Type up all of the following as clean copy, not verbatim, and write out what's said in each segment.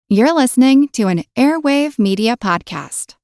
You're listening to an Airwave Media Podcast.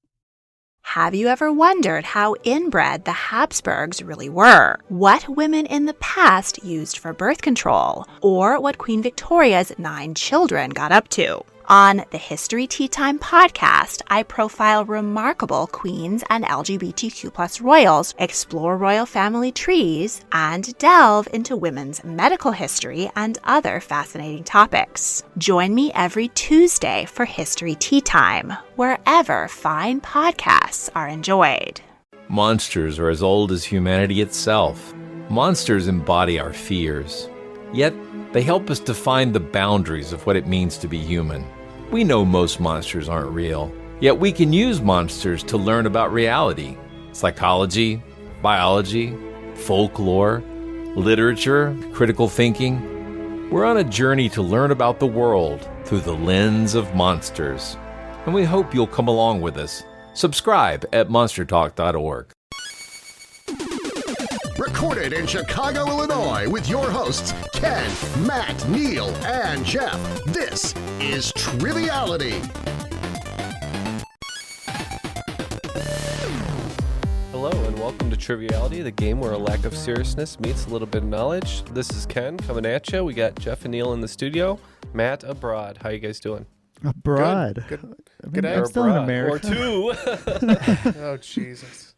Have you ever wondered how inbred the Habsburgs really were? What women in the past used for birth control? Or what Queen Victoria's 9 children got up to? On the History Tea Time podcast, I profile remarkable queens and LGBTQ+ royals, explore royal family trees, and delve into women's medical history and other fascinating topics. Join me every Tuesday for History Tea Time, wherever fine podcasts are enjoyed. Monsters are as old as humanity itself. Monsters embody our fears. Yet, they help us define the boundaries of what it means to be human. We know most monsters aren't real, yet we can use monsters to learn about reality, psychology, biology, folklore, literature, critical thinking. We're on a journey to learn about the world through the lens of monsters, and we hope you'll come along with us. Subscribe at monstertalk.org. Recorded in Chicago, Illinois, with your hosts, Ken, Matt, Neil, and Jeff. This is Triviality. Hello, and welcome to Triviality, the game where a lack of seriousness meets a little bit of knowledge. This is Ken coming at you. We got Jeff and Neil in the studio, Matt abroad. How you guys doing? Abroad. Good. I'm still in America. Or two. Oh, Jesus.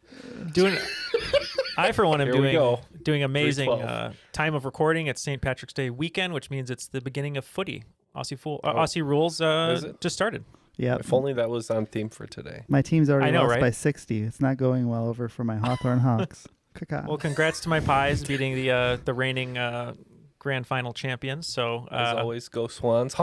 I, for one, am doing amazing 312. time of recording. It's St. Patrick's Day weekend, which means it's the beginning of footy. Aussie rules just started. Yeah. If only that was on theme for today. My team's already lost right? by 60. It's not going well over for my Hawthorne Hawks. Well, congrats to my Pies beating the reigning grand final champions. So As always, go Swans.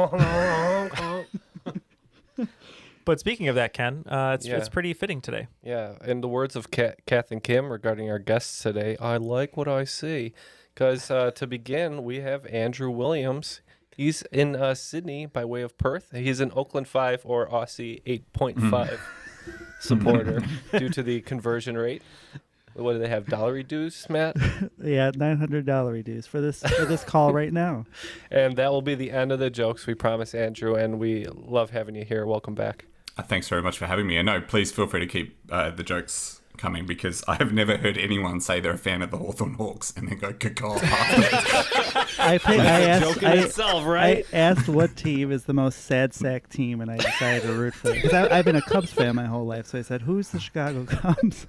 But speaking of that, Ken, it's Yeah. pretty fitting today. Yeah, in the words of Kath and Kim regarding our guests today, I like what I see. Because to begin, we have Andrew Williams. He's in Sydney by way of Perth. He's an Oakland 5 or Aussie 8.5 supporter due to the conversion rate. What do they have, dollary dues, Matt? Yeah, $900 dues for this call right now. And that will be the end of the jokes, we promise, Andrew, and we love having you here. Welcome back. Thanks very much for having me. And no, please feel free to keep the jokes coming, because I have never heard anyone say they're a fan of the Hawthorne Hawks and then go caw afterwards. I asked what team is the most sad sack team, and I decided to root for it. Because I've been a Cubs fan my whole life, so I said, who's the Chicago Cubs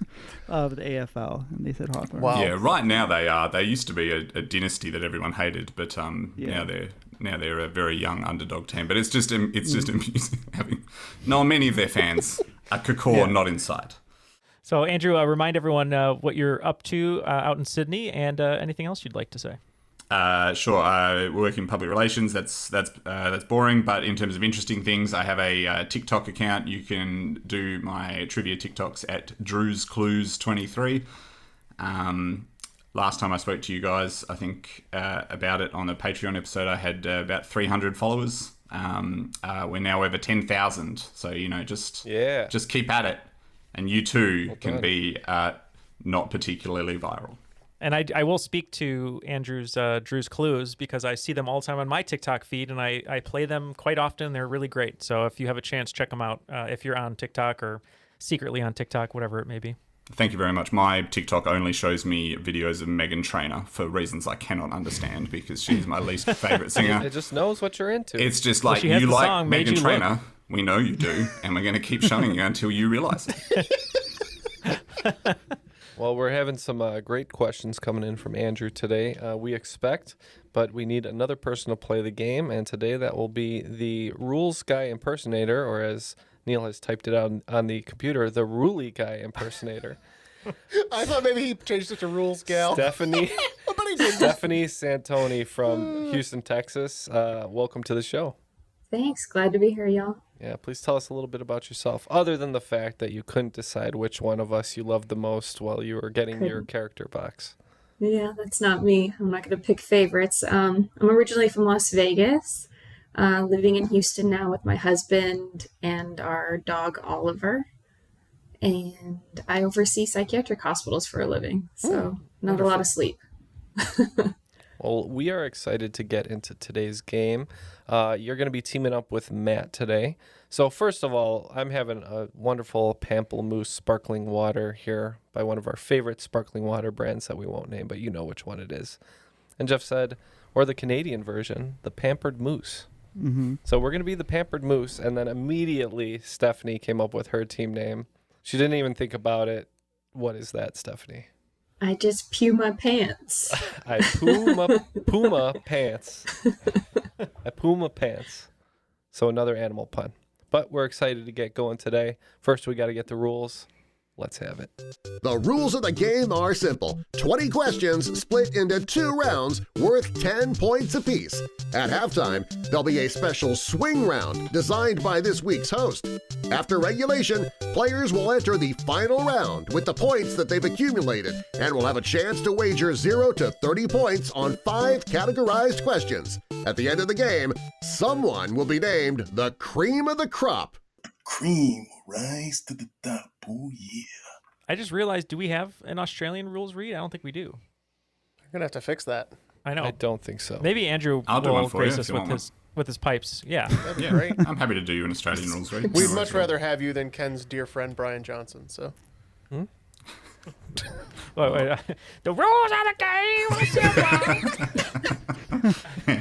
of the AFL? And they said Hawthorne. Wow. Yeah, right now they are. They used to be a dynasty that everyone hated, but now they're a very young underdog team. But it's just amusing having many of their fans are caw not inside. So, Andrew, remind everyone what you're up to out in Sydney and anything else you'd like to say. Sure. We work in public relations. That's boring. But in terms of interesting things, I have a TikTok account. You can do my trivia TikToks at Drew's Clues 23. Last time I spoke to you guys, I think about it on the Patreon episode, I had about 300 followers. We're now over 10,000. So just keep at it, and you too can be not particularly viral. And I will speak to Andrew's Drew's Clues, because I see them all the time on my TikTok feed, and I play them quite often. They're really great. So if you have a chance, check them out if you're on TikTok or secretly on TikTok, whatever it may be. Thank you very much. My TikTok only shows me videos of Meghan Trainor for reasons I cannot understand, because she's my least favourite singer. It just knows what you're into. It's just like, you like Meghan Trainor. We know you do, and we're going to keep showing you until you realise it. Well, we're having some great questions coming in from Andrew today, we expect, but we need another person to play the game, and today that will be the Rules Guy Impersonator, or as Neil has typed it out on the computer, the Ruly Guy Impersonator. I thought maybe he changed it to Rules Gal. Stephanie Santoni from Houston, Texas. Welcome to the show. Thanks. Glad to be here, y'all. Yeah, please tell us a little bit about yourself, other than the fact that you couldn't decide which one of us you loved the most while you were getting your character box. Yeah, that's not me. I'm not going to pick favorites. I'm originally from Las Vegas, living in Houston now with my husband and our dog, Oliver. And I oversee psychiatric hospitals for a living, so not a lot of sleep. Well, we are excited to get into today's game. You're going to be teaming up with Matt today. So first of all, I'm having a wonderful Pamplemousse sparkling water here by one of our favorite sparkling water brands that we won't name, but you know which one it is. And Jeff said, or the Canadian version, the Pampered Moose. Mm-hmm. So we're going to be the Pampered Moose, and then immediately Stephanie came up with her team name. She didn't even think about it. What is that, Stephanie? I just pew my pants. I puma pants. I puma pants. So another animal pun. But we're excited to get going today. First, we got to get the rules. Let's have it. The rules of the game are simple. 20 questions split into 2 rounds worth 10 points apiece. At halftime, there'll be a special swing round designed by this week's host. After regulation, players will enter the final round with the points that they've accumulated and will have a chance to wager 0 to 30 points on 5 categorized questions. At the end of the game, someone will be named the cream of the crop. Cream will rise to the top. Oh, yeah. I just realized, do we have an Australian rules read? I don't think we do. You're going to have to fix that. I know. I don't think so. Maybe Andrew I'll do will one for you grace if us you want with his pipes. Yeah. That'd be great. I'm happy to do you an Australian rules read. We'd much rather have you than Ken's dear friend Brian Johnson. So. Wait, the rules of the game are simple.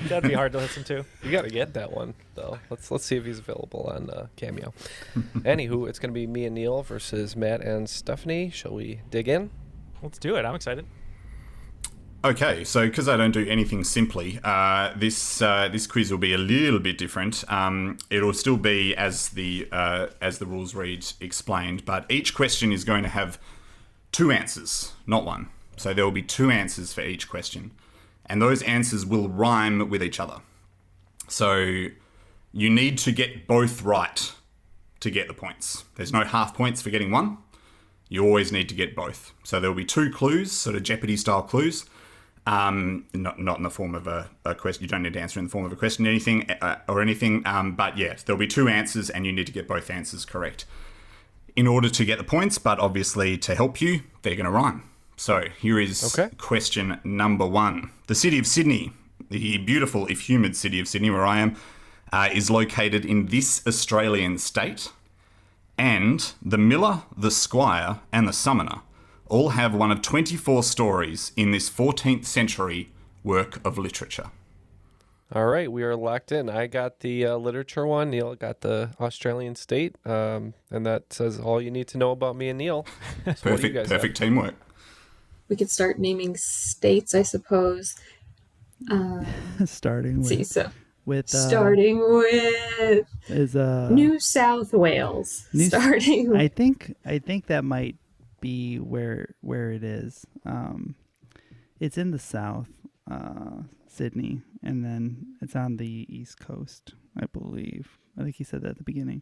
That'd be hard to listen to. You got to get that one, though. Let's see if he's available on Cameo. Anywho, it's going to be me and Neil versus Matt and Stephanie. Shall we dig in? Let's do it. I'm excited. Okay, so because I don't do anything simply, this quiz will be a little bit different. It'll still be as the rules read explained, but each question is going to have 2 answers, not one. So there will be 2 answers for each question, and those answers will rhyme with each other. So you need to get both right to get the points. There's no half points for getting one. You always need to get both. So there will be 2 clues, sort of Jeopardy-style clues. Not in the form of a question. You don't need to answer in the form of a question, anything. But yeah, there'll be 2 answers, and you need to get both answers correct in order to get the points. But obviously, to help you, they're going to rhyme. So here is question number 1. The city of Sydney, the beautiful, if humid city of Sydney, where I am, is located in this Australian state, and the Miller, the Squire, and the Summoner all have one of 24 stories in this 14th century work of literature. All right, we are locked in. I got the literature one. Neil got the Australian state, and that says all you need to know about me and Neil. So perfect teamwork. We could start naming states, I suppose. Starting with New South Wales. I think that might be where it is. It's in the south, Sydney, and then it's on the east coast, I believe. I think he said that at the beginning.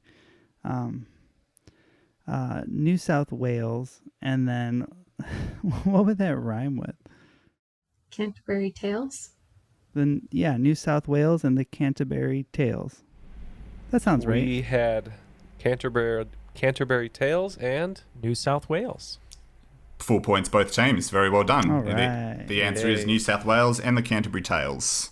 New South Wales, and then what would that rhyme with? Canterbury Tales? Then yeah, New South Wales and the Canterbury Tales. That sounds right. We had Canterbury Tales and New South Wales. 4 points both teams. Very well done. All right. The answer is New South Wales and the Canterbury Tales.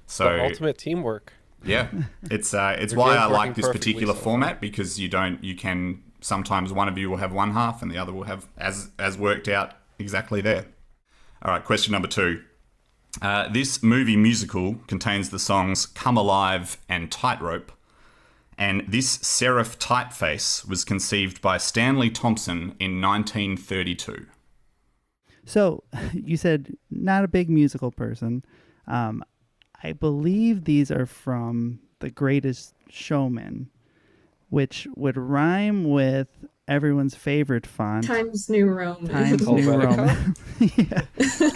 So the ultimate teamwork. Yeah, it's why I like this particular format, because you can sometimes one of you will have one half and the other will have as worked out exactly there. All right, question number 2. This movie musical contains the songs "Come Alive" and "Tightrope." And this serif typeface was conceived by Stanley Thompson in 1932. So you said not a big musical person. I believe these are from The Greatest Showman, which would rhyme with everyone's favorite font. Times New Roman. Times New Roman. Yeah.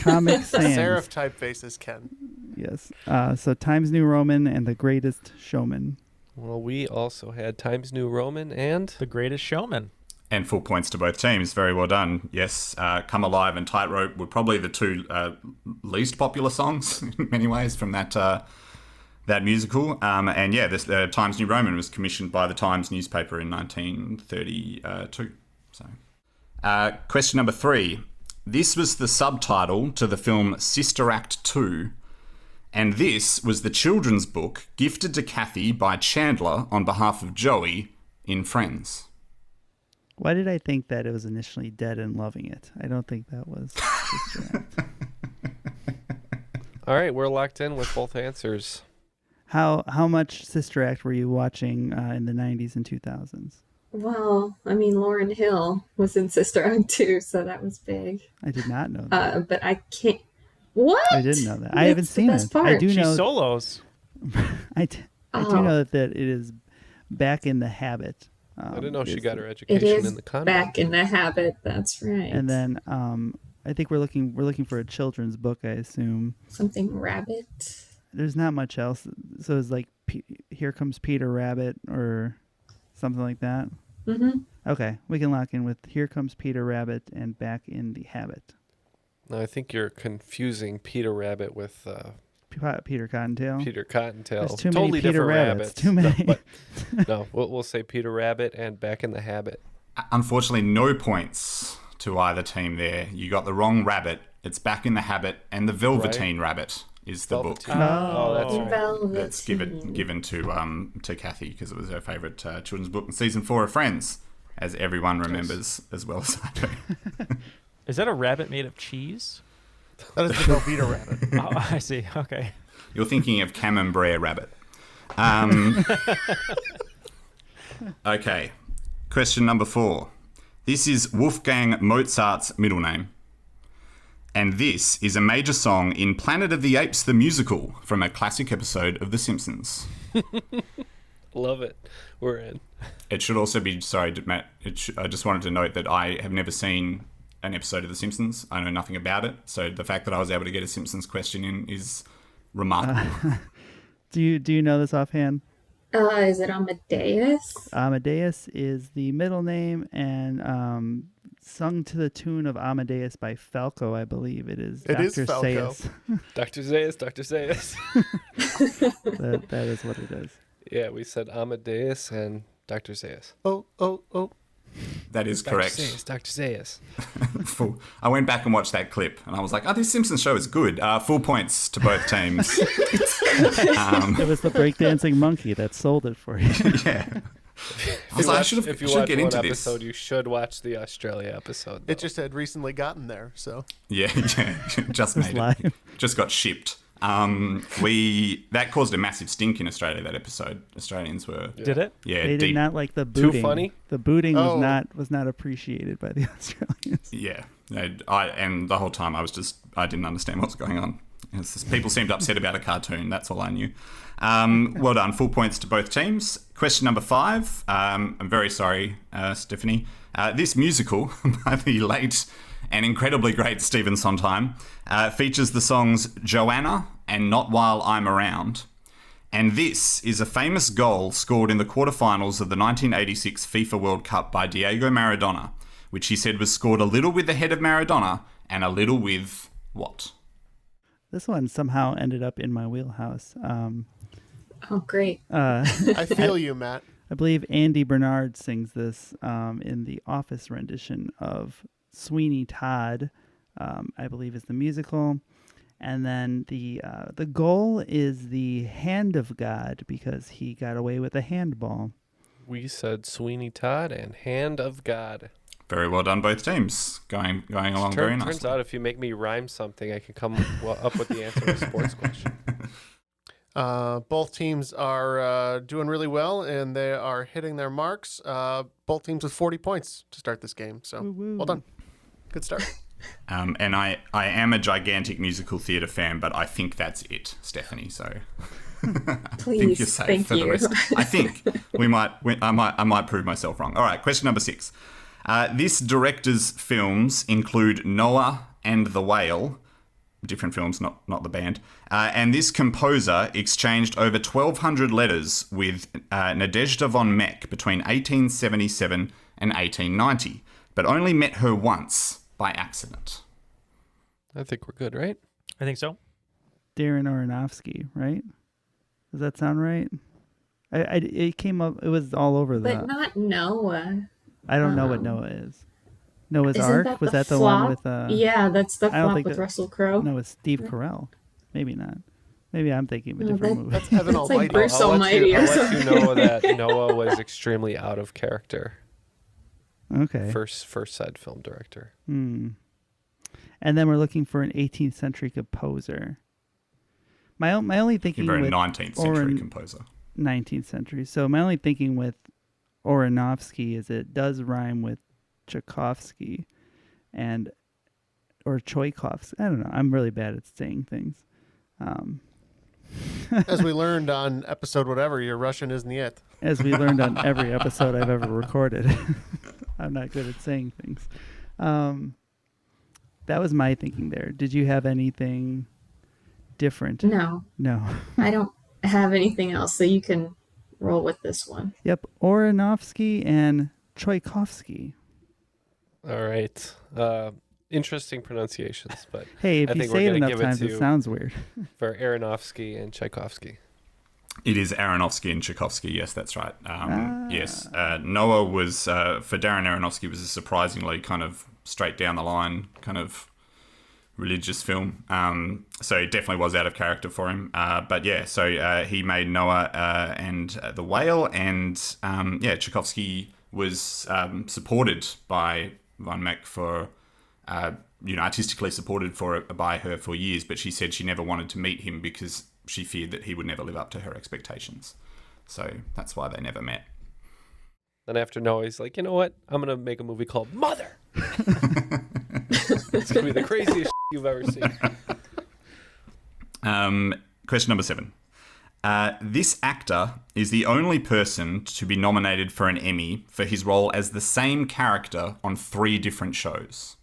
Comic Sans. Serif typefaces, Ken. Yes. So Times New Roman and The Greatest Showman. Well, we also had Times New Roman and The Greatest Showman. And 4 points to both teams. Very well done. Yes, Come Alive and Tightrope were probably the 2 least popular songs in many ways from that musical. And yeah, this Times New Roman was commissioned by the Times newspaper in 1932. So, question number 3. This was the subtitle to the film Sister Act 2, And this was the children's book gifted to Kathy by Chandler on behalf of Joey in Friends. Why did I think that it was initially Dead and Loving It? I don't think that was Sister Act. All right, we're locked in with both answers. How much Sister Act were you watching in the 90s and 2000s? Well, I mean, Lauryn Hill was in Sister Act too, so that was big. I did not know that. But I can't. What? I didn't know that. I haven't seen it. Part. I do know. She solos. I do know that it is Back in the Habit. I didn't know she got her It education is in the convent. Back in the Habit. That's right. And then I think we're looking for a children's book. I assume Something Rabbit. there's not much else. So it's like Here Comes Peter Rabbit or something like that. Mm-hmm. Okay, we can lock in with Here Comes Peter Rabbit and Back in the Habit. No, I think you're confusing Peter Rabbit with Peter Cottontail. Peter Cottontail. There's too Totally many Peter different Rabbits. Too No, many. no, we'll say Peter Rabbit and Back in the Habit. Unfortunately, no points to either team there. You got the wrong rabbit. It's Back in the Habit, and the Velveteen Rabbit is the book. Oh, that's right. Velveteen. That's given to Kathy because it was her favourite children's book in season 4 of Friends, as everyone remembers as well as I do. Is that a rabbit made of cheese? That is the Velveeta rabbit. Oh, I see. Okay. You're thinking of Camembert Rabbit. Okay, question number 4. This is Wolfgang Mozart's middle name. And this is a major song in Planet of the Apes the Musical from a classic episode of The Simpsons. Love it. We're in. It should also be, sorry, Matt, I just wanted to note that I have never seen an episode of The Simpsons. I know nothing about it. So the fact that I was able to get a Simpsons question in is remarkable. Do you know this offhand? Is it Amadeus? Amadeus is the middle name, and sung to the tune of Amadeus by Falco, I believe it is. It is Dr. Falco. Seuss. Dr. Zayas, Dr. Zayas. that is what it is. Yeah, we said Amadeus and Dr. Zayas. Oh. That is correct. Dr. Zayas. I went back and watched that clip, and I was like, oh, this Simpsons show is good. Full points to both teams. It was the breakdancing monkey that sold it for you. Yeah. I should If you get watch into one this. episode, you should watch the Australia episode. Though. It just had recently gotten there, so. Yeah, just made live. it. Just got shipped. That caused a massive stink in Australia, that episode. Australians were... Did it? Yeah, They did deep. not like the booting. Too funny? The booting Oh. was not appreciated by the Australians. Yeah. And the whole time I didn't understand what was going on. It's just, people seemed upset about a cartoon. That's all I knew. Well done. Full points to both teams. Question number 5. I'm very sorry, Stephanie. This musical by the late and incredibly great Stephen Sondheim features the songs Joanna and Not While I'm Around. And this is a famous goal scored in the quarterfinals of the 1986 FIFA World Cup by Diego Maradona, which he said was scored a little with the head of Maradona and a little with what? This one somehow ended up in my wheelhouse. Oh, great. I feel you, Matt. I believe Andy Bernard sings this in the Office rendition of Sweeney Todd, I believe is the musical. And then the goal is the hand of God because he got away with a handball. We said Sweeney Todd and Hand of God. Very well done, both teams. Going along very nicely. Turns out if you make me rhyme something, I can come up with the answer to a sports question. Both teams are doing really well, and they are hitting their marks. Both teams with 40 points to start this game. So, well done. Good start. And I am a gigantic musical theatre fan, but I think that's it, Stephanie. So Please, I think you're safe thank for the you. rest. I think I might prove myself wrong. All right, question number 6. This director's films include Noah and the Whale. Different films, not the band. And this composer exchanged over 1,200 letters with Nadezhda von Meck between 1877 and 1890, but only met her once by accident. I think we're good, right? I think so. Darren Aronofsky, right? Does that sound right? It came up. It was all over But not Noah. I don't know what Noah is. Noah's Isn't Ark? that Was the that the flop? one with... Yeah, that's the I don't flop think with that- Russell Crowe. No, it's Steve Carell. Maybe not. Maybe I'm thinking of a different movie. That's Heaven It's like Almighty. Bruce I'll Almighty or let you something. know that Noah was extremely out of character. Okay. First side film director. And then we're looking for an 18th century composer. My only thinking You're a with 19th century composer. 19th century. So my only thinking with Aronofsky is it does rhyme with Tchaikovsky or Tchaikovsky. I don't know. I'm really bad at saying things. As we learned on episode whatever, your Russian isn't it. As we learned on every episode I've ever recorded. I'm not good at saying things. That was my thinking there. Did you have anything different? No. I don't have anything else, so you can roll with this one. Yep. Aronofsky and Tchaikovsky. All right. Interesting pronunciations, but hey, if I you think say we're it gonna enough give times, it sounds weird. For Aronofsky and Tchaikovsky. It is Aronofsky and Tchaikovsky. Yes, that's right. Yes, Noah was for Darren Aronofsky was a surprisingly kind of straight down the line kind of religious film. So it definitely was out of character for him. But yeah, so he made Noah and the Whale, and Tchaikovsky was supported by Von Meck for. Artistically supported by her for years, but she said she never wanted to meet him because she feared that he would never live up to her expectations. So that's why they never met. Then after Noah, he's like, you know what? I'm going to make a movie called Mother. It's going to be the craziest you've ever seen. Question number 7. This actor is the only person to be nominated for an Emmy for his role as the same character on 3 different shows.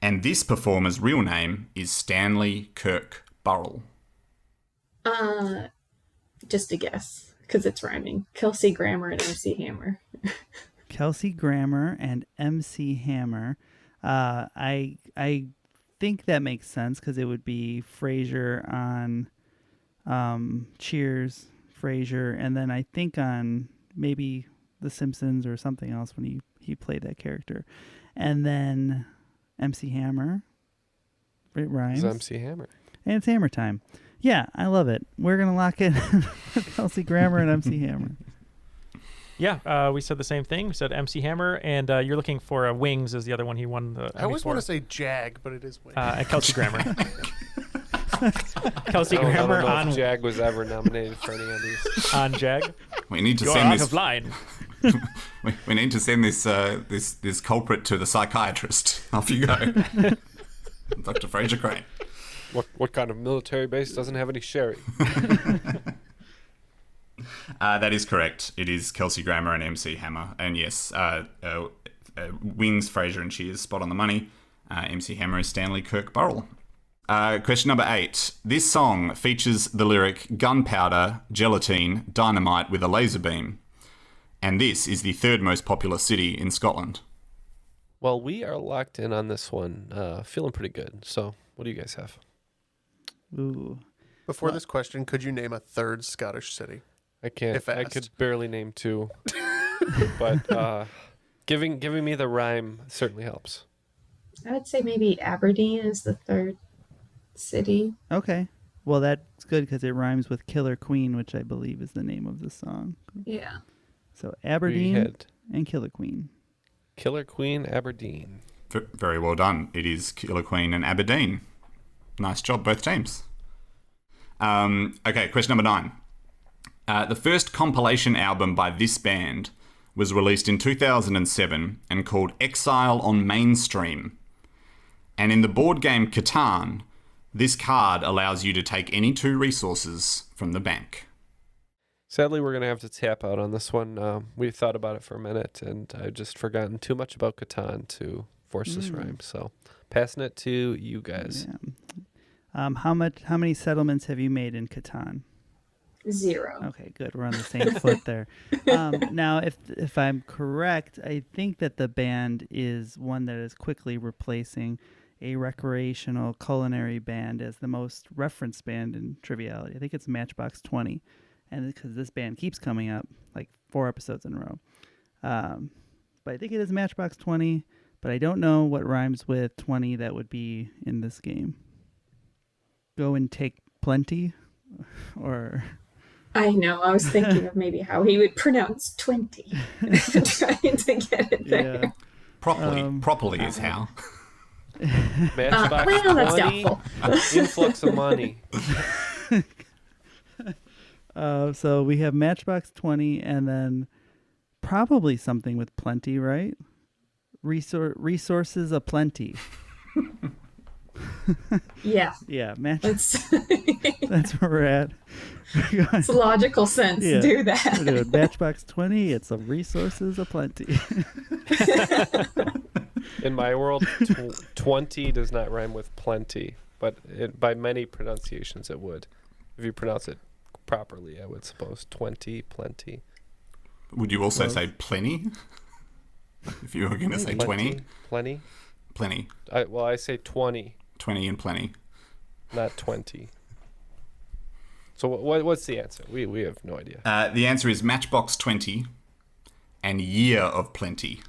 And this performer's real name is Stanley Kirk Burrell. Just a guess, because it's rhyming. Kelsey Grammer and MC Hammer. Kelsey Grammer and MC Hammer. I think that makes sense because it would be Frasier on Cheers, Frasier, and then I think on maybe The Simpsons or something else when he played that character. And then MC Hammer. It rhymes. It's MC Hammer. And it's Hammer time. Yeah, I love it. We're going to lock in Kelsey Grammer and MC Hammer. Yeah, we said the same thing. We said MC Hammer, and you're looking for Wings is the other one he won the I always want to say Jag, but it is Wings. And Kelsey Grammer. Kelsey Grammer I don't know on if Jag was ever nominated for any of these. On Jag. We need to You're send out this. of line. we need to send this culprit to the psychiatrist. Off you go, Dr. Fraser Crane. What kind of military base doesn't have any sherry? That is correct. It is Kelsey Grammer and MC Hammer. And yes, Wings, Frasier, and Cheers, spot on the money. MC Hammer is Stanley Kirk Burrell. Question number 8. This song features the lyric gunpowder, gelatine, dynamite with a laser beam. And this is the 3rd most popular city in Scotland. Well, we are locked in on this one. Feeling pretty good. So what do you guys have? Ooh. Before this question, could you name a 3rd Scottish city? I can't. If I asked. could barely name 2. But giving me the rhyme certainly helps. I would say maybe Aberdeen is the 3rd city. Okay. Well, that's good because it rhymes with Killer Queen, which I believe is the name of the song. Yeah. So Aberdeen and Killer Queen. Killer Queen, Aberdeen. Very well done. It is Killer Queen and Aberdeen. Nice job, both teams. Okay, question number 9. The first compilation album by this band was released in 2007 and called Exile on Mainstream. And in the board game Catan, this card allows you to take any 2 resources from the bank. Sadly, we're going to have to tap out on this one. We thought about it for a minute, and I've just forgotten too much about Catan to force this rhyme. So passing it to you guys. Yeah. How many settlements have you made in Catan? 0. Okay, good. We're on the same foot there. Now, if I'm correct, I think that the band is one that is quickly replacing a recreational culinary band as the most referenced band in Triviality. I think it's Matchbox 20, and because this band keeps coming up like 4 episodes in a row. But I think it is Matchbox 20, but I don't know what rhymes with 20 that would be in this game. Go and take plenty. or I know. I was thinking of maybe how he would pronounce 20, trying to get it there. yeah. Properly is how. Matchbox well, that's 20, doubtful. influx of money. So we have Matchbox 20, and then probably something with plenty, right? Resources aplenty. Yeah. Yeah, That's where we're at. it's logical sense. Yeah. Do that. We're doing Matchbox 20. It's a resources aplenty. In my world, 20 does not rhyme with plenty, but by many pronunciations it would. If you pronounce it properly, I would suppose. 20, plenty. Would you also say plenty? If you were going to say 20? Plenty? Plenty. I say 20. 20 and plenty. Not 20. So what's the answer? We have no idea. The answer is Matchbox 20 and Year of Plenty.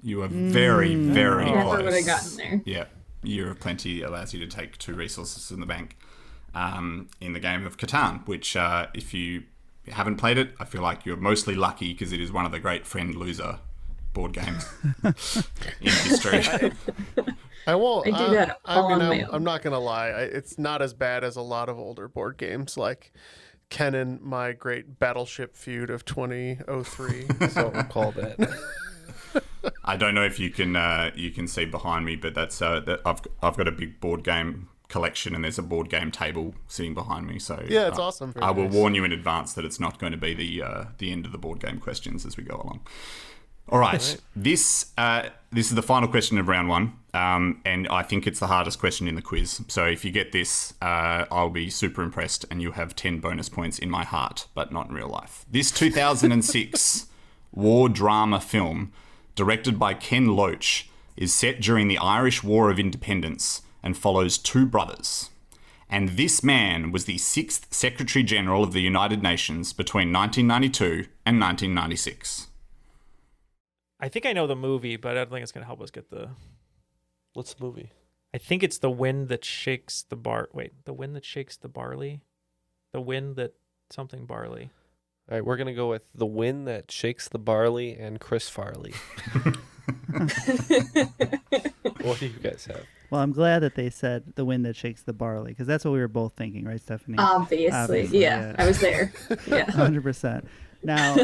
You are very, very close. Never would have gotten there. Yeah. Year of Plenty allows you to take 2 resources in the bank in the game of Catan, which if you haven't played it, I feel like you're mostly lucky because it is one of the great friend-loser board games in history. I won't. I do that all on my own. I'm not gonna lie. It's not as bad as a lot of older board games, like Ken and my great Battleship feud of 2003. So we'll call that. I don't know if you can see behind me, but that's I've got a big board game collection, and there's a board game table sitting behind me. So yeah, it's awesome. I will warn you in advance that it's not going to be the end of the board game questions as we go along. All right. This is the final question of round 1, and I think it's the hardest question in the quiz. So if you get this, I'll be super impressed, and you'll have 10 bonus points in my heart, but not in real life. This 2006 war drama film, directed by Ken Loach, is set during the Irish War of Independence and follows 2 brothers. And this man was the 6th Secretary General of the United Nations between 1992 and 1996. I think I know the movie, but I don't think it's going to help us get the... What's the movie? I think it's The Wind That Shakes the The Wind That Shakes the Barley? The Wind That something Barley. All right, we're going to go with The Wind That Shakes the Barley and Chris Farley. What do you guys have? Well, I'm glad that they said The Wind That Shakes the Barley, because that's what we were both thinking, right, Stephanie? Obviously. Yeah, I was there. Yeah. 100%. Now,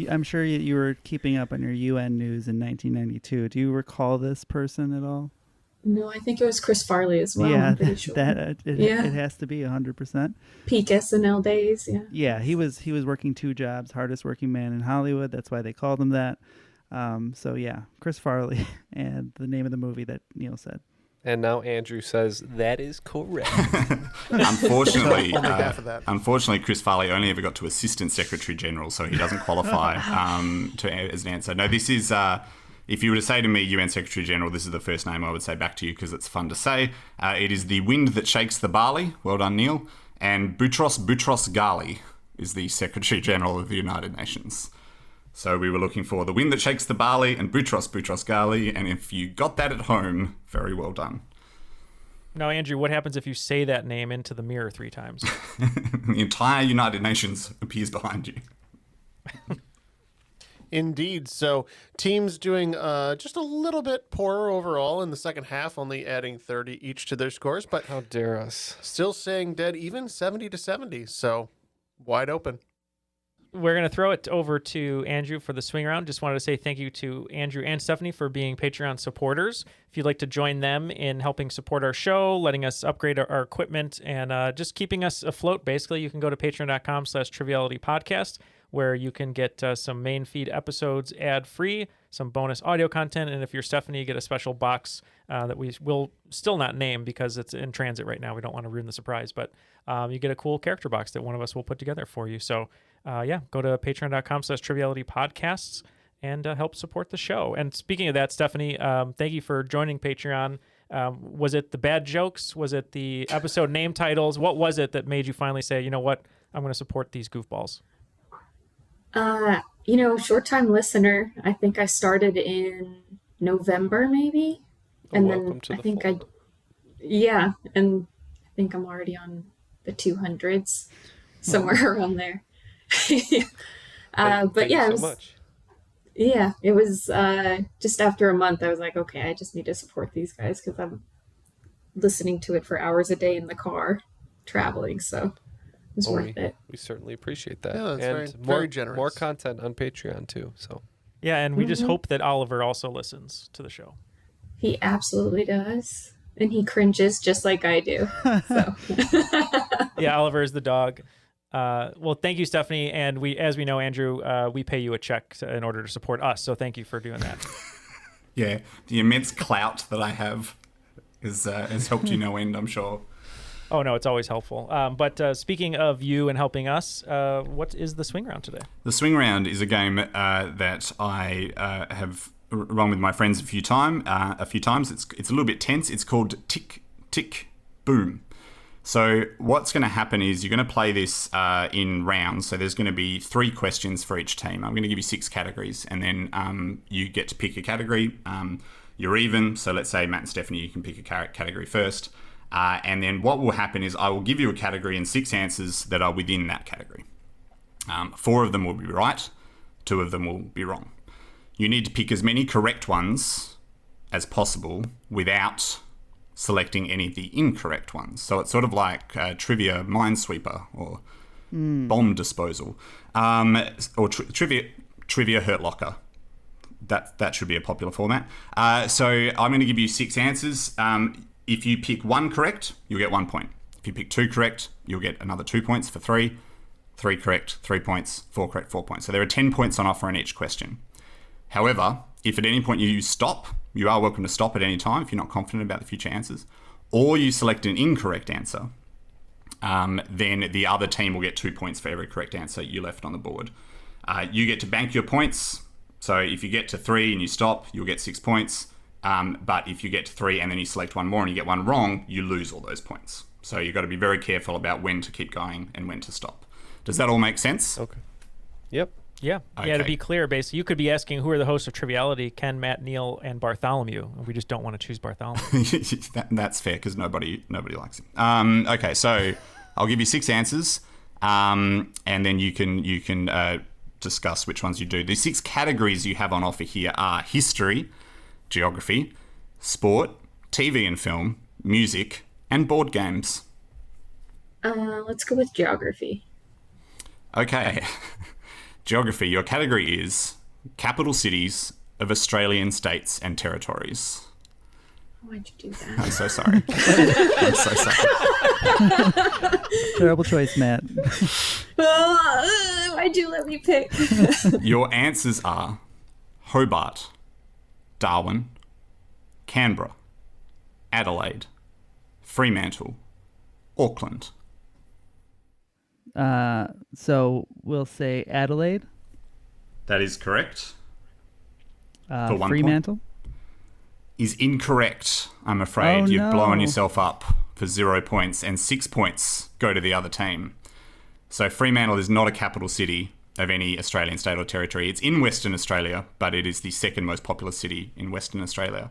I'm sure you were keeping up on your UN news in 1992. Do you recall this person at all? No, I think it was Chris Farley as well. Yeah, I'm pretty sure. It has to be 100%. Peak SNL days, yeah. Yeah, he was working 2 jobs, hardest working man in Hollywood. That's why they called him that. So yeah, Chris Farley, and the name of the movie that Neil said. And now Andrew says that is correct. Unfortunately, Chris Farley only ever got to Assistant Secretary General, so he doesn't qualify as an answer. No, this is, if you were to say to me, UN Secretary General, this is the first name I would say back to you because it's fun to say. It is The Wind That Shakes the Barley. Well done, Neil. And Boutros Ghali is the Secretary General of the United Nations. So we were looking for The Wind That Shakes the Barley and Boutros Ghali, and if you got that at home, very well done. Now, Andrew, what happens if you say that name into the mirror 3 times? The entire United Nations appears behind you. Indeed. So teams doing just a little bit poorer overall in the second half, only adding 30 each to their scores, but how dare us? Still staying dead even, 70-70. So wide open. We're going to throw it over to Andrew for the swing round. Just wanted to say thank you to Andrew and Stephanie for being Patreon supporters. If you'd like to join them in helping support our show, letting us upgrade our equipment, and just keeping us afloat, basically, you can go to patreon.com/Triviality Podcast, where you can get some main feed episodes ad-free, some bonus audio content, and if you're Stephanie, you get a special box that we will still not name because it's in transit right now. We don't want to ruin the surprise, but you get a cool character box that one of us will put together for you. So go to patreon.com/Triviality Podcasts and help support the show. And speaking of that, Stephanie, thank you for joining Patreon. Was it the bad jokes? Was it the episode name titles? What was it that made you finally say, you know what, I'm going to support these goofballs? Short time listener. I think I started in November, maybe. And then I think and I think I'm already on the 200s, somewhere around there. Thank But you yeah, so it was, much. yeah, it was just after a month, I was like, okay, I just need to support these guys because I'm listening to it for hours a day in the car traveling. So it was worth it. We certainly appreciate that. Yeah, that's and very, more, very generous. more content on Patreon too. So Yeah, and we just hope that Oliver also listens to the show. He absolutely does. And he cringes just like I do. So Yeah, Oliver is the dog. Well, thank you, Stephanie. And as we know, Andrew, we pay you a check in order to support us. So thank you for doing that. Yeah, the immense clout that I have has helped you no end, I'm sure. Oh, no, it's always helpful. But speaking of you and helping us, what is the swing round today? The swing round is a game that I have run with my friends a few times. It's a little bit tense. It's called Tick, Tick, Boom. So what's going to happen is you're going to play this in rounds. So there's going to be 3 questions for each team. I'm going to give you 6 categories, and then you get to pick a category. You're even. So let's say Matt and Stephanie, you can pick a category first. And then what will happen is I will give you a category and 6 answers that are within that category. 4 of them will be right. 2 of them will be wrong. You need to pick as many correct ones as possible without selecting any of the incorrect ones. So it's sort of like trivia minesweeper or bomb disposal, or trivia hurt locker. That should be a popular format. So I'm going to give you 6 answers. If you pick 1 correct, you'll get 1 point. If you pick 2 correct, you'll get another 2 points for 3. 3 correct, 3 points. 4 correct, 4 points. So there are 10 points on offer in each question. However, if at any point you stop, you are welcome to stop at any time if you're not confident about the future answers, or you select an incorrect answer, then the other team will get 2 points for every correct answer you left on the board. You get to bank your points. So if you get to 3 and you stop, you'll get 6 points. But if you get to 3 and then you select 1 more and you get 1 wrong, you lose all those points. So you've got to be very careful about when to keep going and when to stop. Does that all make sense? Okay. Yep. Yeah. Okay. Yeah, to be clear, basically, you could be asking who are the hosts of Triviality, Ken, Matt, Neil, and Bartholomew. We just don't want to choose Bartholomew. That's fair because nobody likes him. Okay, so I'll give you 6 answers, and then you can discuss which ones you do. The 6 categories you have on offer here are history, geography, sport, TV and film, music, and board games. let's go with geography. Okay. Geography, your category is capital cities of Australian states and territories. Why'd you do that? I'm so sorry. I'm so sorry. Terrible choice, Matt. Why'd you let me pick? Your answers are Hobart, Darwin, Canberra, Adelaide, Fremantle, Auckland. So we'll say Adelaide. That is correct. For 1 Fremantle. point. Is incorrect, I'm afraid. Oh, You've no. blown yourself up for 0 points, and 6 points go to the other team. So Fremantle is not a capital city of any Australian state or territory. It's in Western Australia, but it is the second most populous city in Western Australia.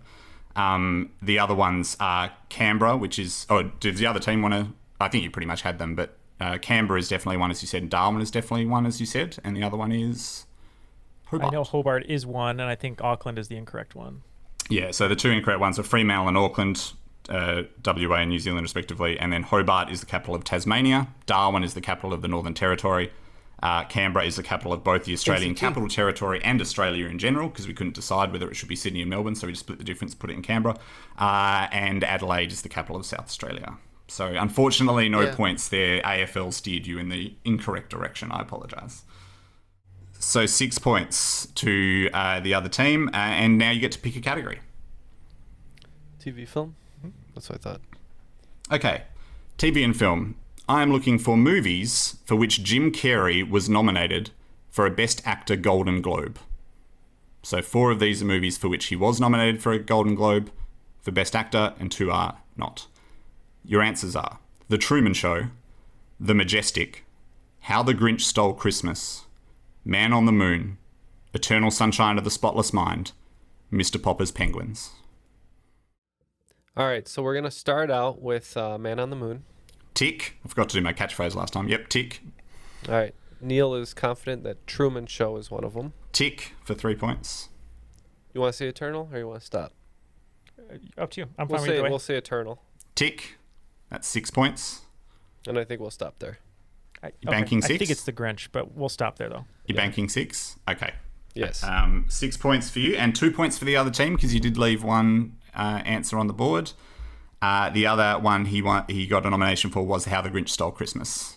The other ones are Canberra, which is... Oh, does the other team want to... I think you pretty much had them, but Canberra is definitely one, as you said, and Darwin is definitely one, as you said, and the other one is Hobart. I know Hobart is one, and I think Auckland is the incorrect one. Yeah, so the 2 incorrect ones are Fremantle and Auckland, WA and New Zealand respectively, and then Hobart is the capital of Tasmania, Darwin is the capital of the Northern Territory, Canberra is the capital of both the Australian Capital Territory and Australia in general, because we couldn't decide whether it should be Sydney or Melbourne, so we just split the difference, put it in Canberra, and Adelaide is the capital of South Australia. So unfortunately, no points there. AFL steered you in the incorrect direction. I apologise. So 6 points to the other team, and now you get to pick a category. TV film? That's what I thought. Okay, TV and film. I am looking for movies for which Jim Carrey was nominated for a Best Actor Golden Globe. So 4 of these are movies for which he was nominated for a Golden Globe for Best Actor, and 2 are not. Your answers are The Truman Show, The Majestic, How the Grinch Stole Christmas, Man on the Moon, Eternal Sunshine of the Spotless Mind, Mr. Popper's Penguins. All right, so we're going to start out with Man on the Moon. Tick. I forgot to do my catchphrase last time. Yep, tick. All right. Neil is confident that Truman Show is one of them. Tick for 3 points. You want to say Eternal or you want to stop? Up to you. I'm We'll fine with say, the way. we'll say Eternal. Tick. That's 6 points. And I think we'll stop there. You're banking 6? I think it's the Grunge, but we'll stop there, though. You're banking 6? Okay. Yes. 6 points for you and 2 points for the other team because you did leave one answer on the board. The other one he got a nomination for was How the Grinch Stole Christmas.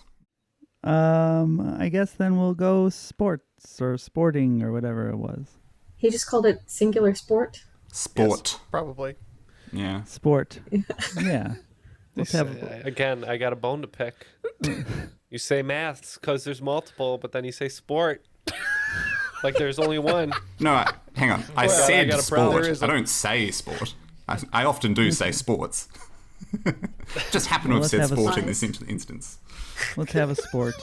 I guess then we'll go sports or sporting or whatever it was. He just called it singular sport. Sport. Yes, probably. Yeah. Sport. Yeah. Let's have Again, I got a bone to pick. You say maths because there's multiple, but then you say sport. Like there's only one. No, hang on. I said sport. I don't say sport. I often do say sports. Just happen to have said sport in this instance. Let's have a sport.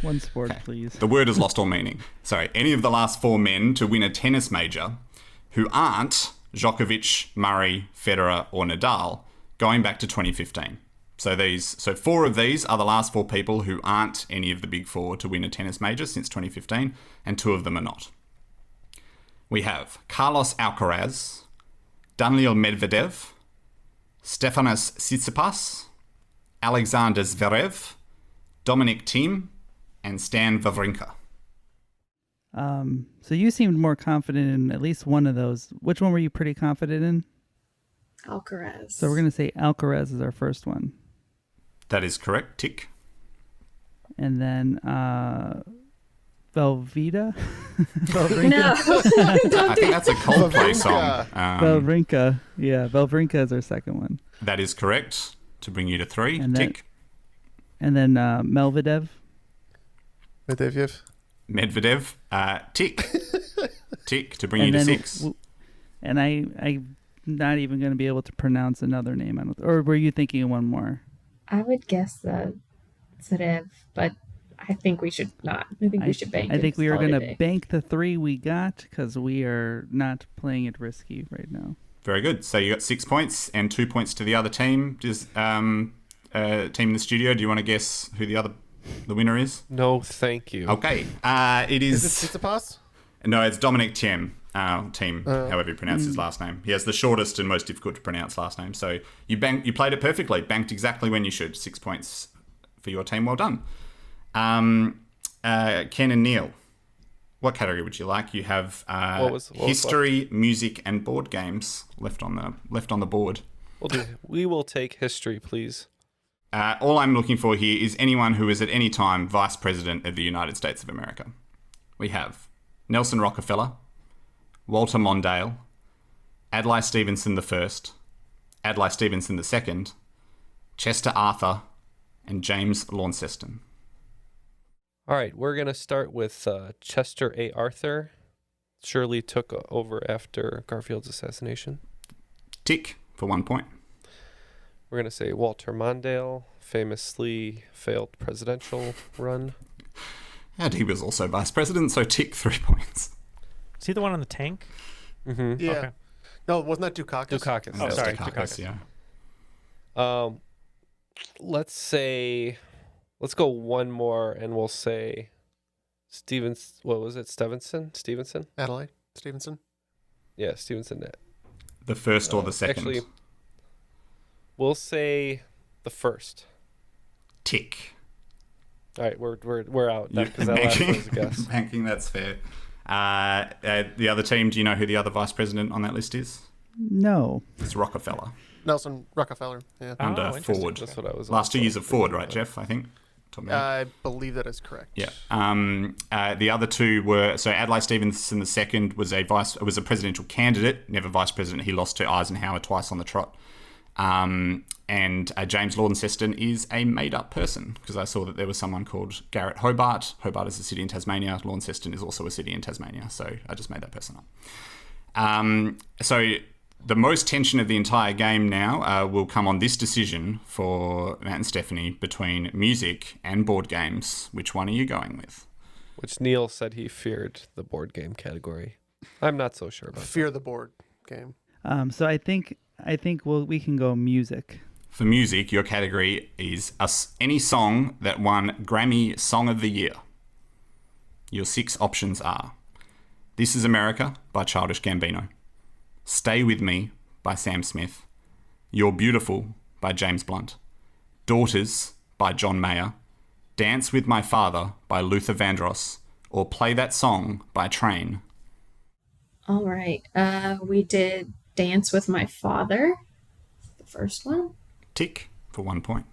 One sport, please. The word has lost all meaning. Sorry. Any of the last 4 men to win a tennis major who aren't Djokovic, Murray, Federer, or Nadal going back to 2015. So 4 of these are the last 4 people who aren't any of the big 4 to win a tennis major since 2015, and 2 of them are not. We have Carlos Alcaraz, Daniil Medvedev, Stefanos Tsitsipas, Alexander Zverev, Dominic Thiem, and Stan Wawrinka. So you seemed more confident in at least one of those. Which one were you pretty confident in? Alcaraz. So we're going to say Alcaraz is our first one. That is correct. Tick. And then Velveeta? No. I think that's a Coldplay song. Wawrinka. Yeah, Wawrinka is our second one. That is correct. To bring you to 3. And Tick. And then Medvedev. Medvedev. Tick. Tick to bring you to 6. And I'm not even going to be able to pronounce another name. Or were you thinking of one more? I would guess the Zverev, but I think we should not. I think we should bank. I think we are going to bank the 3 we got because we are not playing it risky right now. Very good. So you got 6 points and 2 points to the other team. Does team in the studio, do you want to guess who the winner is? No, thank you. Okay. It is... Is it Tsitsipas? No, it's Dominic Thiem. However you pronounce his last name. He has the shortest and most difficult to pronounce last name. So you played it perfectly. Banked exactly when you should. 6 points for your team. Well done. Ken and Neil, what category would you like? You have history, music, and board games left on the board. We will take history, please. All I'm looking for here is anyone who is at any time Vice President of the United States of America. We have Nelson Rockefeller, Walter Mondale, Adlai Stevenson I, Adlai Stevenson II, Chester Arthur, and James Launceston. All right, we're going to start with Chester A. Arthur. Shirley took over after Garfield's assassination. Tick for 1 point. We're going to say Walter Mondale, famously failed presidential run. And he was also vice president, so tick 3 points. Is he the one on the tank? Mm-hmm. Yeah. Okay. No, wasn't that Dukakis? Dukakis. Oh, sorry. Dukakis, yeah. Let's go one more, and we'll say Stevenson? Adelaide Stevenson? Yeah, Stevenson. The first or the second? Actually, we'll say the first. Tick. All right, we're out because that last one was a guess. Banking, that's fair. The other team, do you know who the other vice president on that list is? No. It's Rockefeller. Nelson Rockefeller. Yeah. Under Ford. That's what I was. Last 2 years of Ford, right, Jeff? I think. I believe that is correct. Yeah. The other 2 were Adlai Stevenson II was a presidential candidate, never vice president. He lost to Eisenhower twice on the trot. And James Launceston is a made-up person because I saw that there was someone called Garrett Hobart. Hobart is a city in Tasmania. Launceston is also a city in Tasmania. So I just made that person up. So the most tension of the entire game now will come on this decision for Matt and Stephanie between music and board games. Which one are you going with? Which Neil said he feared the board game category. I'm not so sure about Fear the board game. So I think we can go music. For music, your category is any song that won Grammy Song of the Year. Your 6 options are This Is America by Childish Gambino, Stay With Me by Sam Smith, You're Beautiful by James Blunt, Daughters by John Mayer, Dance With My Father by Luther Vandross, or Play That Song by Train. All right. We did Dance With My Father, the first one. Tick for 1 point.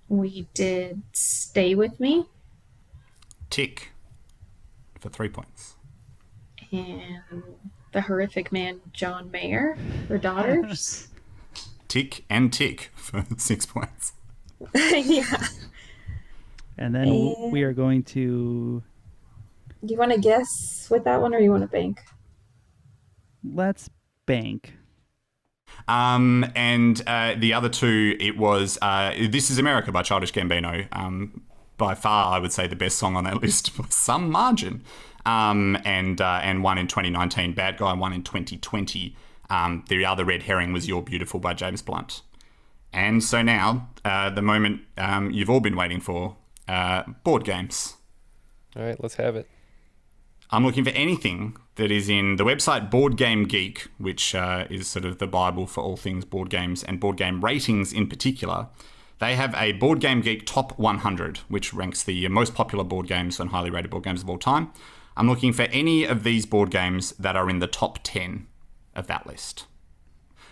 We did Stay With Me. Tick for 3 points. And The Horrific Man, John Mayer, for Daughters. Tick and tick for 6 points. Yeah. And then we are going to... Do you want to guess with that one or you want to bank? Let's bank. And the other 2, it was This Is America by Childish Gambino. By far, I would say the best song on that list by some margin. And one in 2019, Bad Guy, one in 2020. The other red herring was You're Beautiful by James Blunt. And so now, the moment you've all been waiting for, board games. All right, let's have it. I'm looking for anything that is in the website Board Game Geek, which is sort of the Bible for all things board games and board game ratings in particular. They have a Board Game Geek Top 100, which ranks the most popular board games and highly rated board games of all time. I'm looking for any of these board games that are in the top 10 of that list.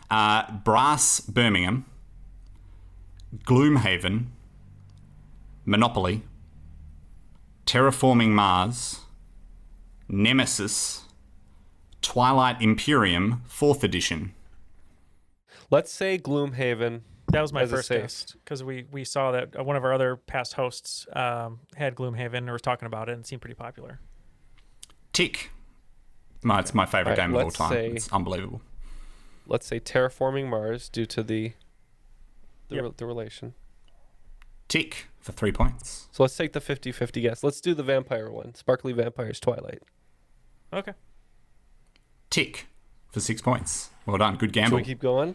Brass Birmingham, Gloomhaven, Monopoly, Terraforming Mars, Nemesis, Twilight Imperium, 4th edition. Let's say Gloomhaven. That was my first guess because we saw that one of our other past hosts had Gloomhaven and was talking about it and it seemed pretty popular. Tick. It's my favorite game of all time. It's unbelievable. Let's say Terraforming Mars due to the relation. Tick for 3 points. So let's take the 50-50 guess. Let's do the vampire one. Sparkly Vampires Twilight. Okay. Tick for 6 points. Well done. Good gamble. Should we keep going?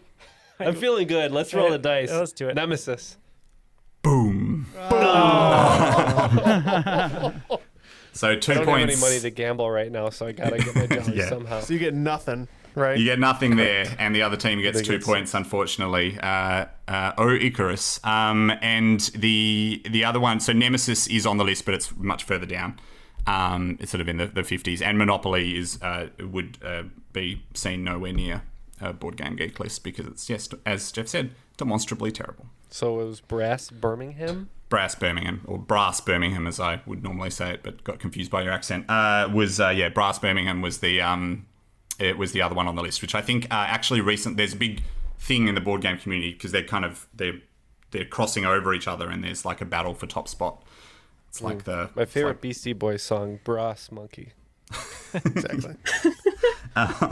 I'm feeling good. Let's roll the dice. Let's do it. Boom. Boom. So 2 points. I don't have any money to gamble right now, so I gotta get my jolly somehow. So you get nothing, right? You get nothing there, and the other team gets 2 points, unfortunately. Icarus. And the other one, so Nemesis is on the list, but it's much further down. It's sort of in the 50s. And Monopoly would be seen nowhere near a Board Game Geek list because it's, just, as Jeff said, demonstrably terrible. So it was Brass Birmingham? Brass Birmingham, or Brass Birmingham as I would normally say it, but got confused by your accent. Brass Birmingham was the other one on the list, which I think actually there's a big thing in the board game community because they're crossing over each other and there's like a battle for top spot. It's like my favorite Beastie Boys song, Brass Monkey. Exactly.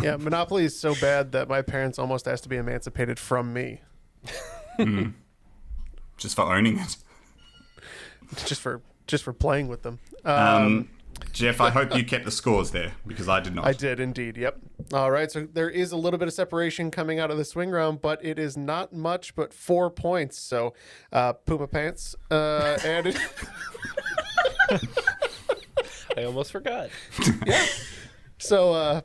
Yeah, Monopoly is so bad that my parents almost asked to be emancipated from me. Just for owning it. Just for playing with them. Jeff, I hope you kept the scores there because I did not. I did indeed, yep. All right, so there is a little bit of separation coming out of the swing round, but it is not much but 4 points. So Puma Pants added... I almost forgot. Yeah. So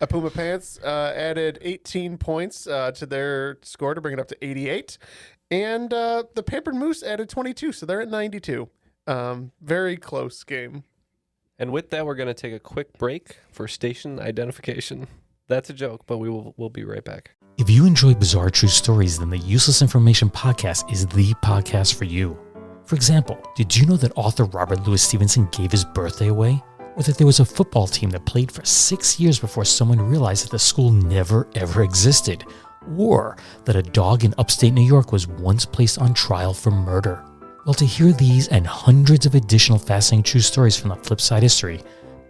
Puma Pants added 18 points to their score to bring it up to 88. And the Pampered Moose added 22, so they're at 92. Very close game. And with that, we're going to take a quick break for station identification. That's a joke, but we'll be right back. If you enjoy bizarre true stories, then the Useless Information Podcast is the podcast for you. For example, did you know that author Robert Louis Stevenson gave his birthday away? Or that there was a football team that played for 6 years before someone realized that the school never ever existed? Or that a dog in upstate New York was once placed on trial for murder? Well, to hear these and hundreds of additional fascinating true stories from the Flipside history,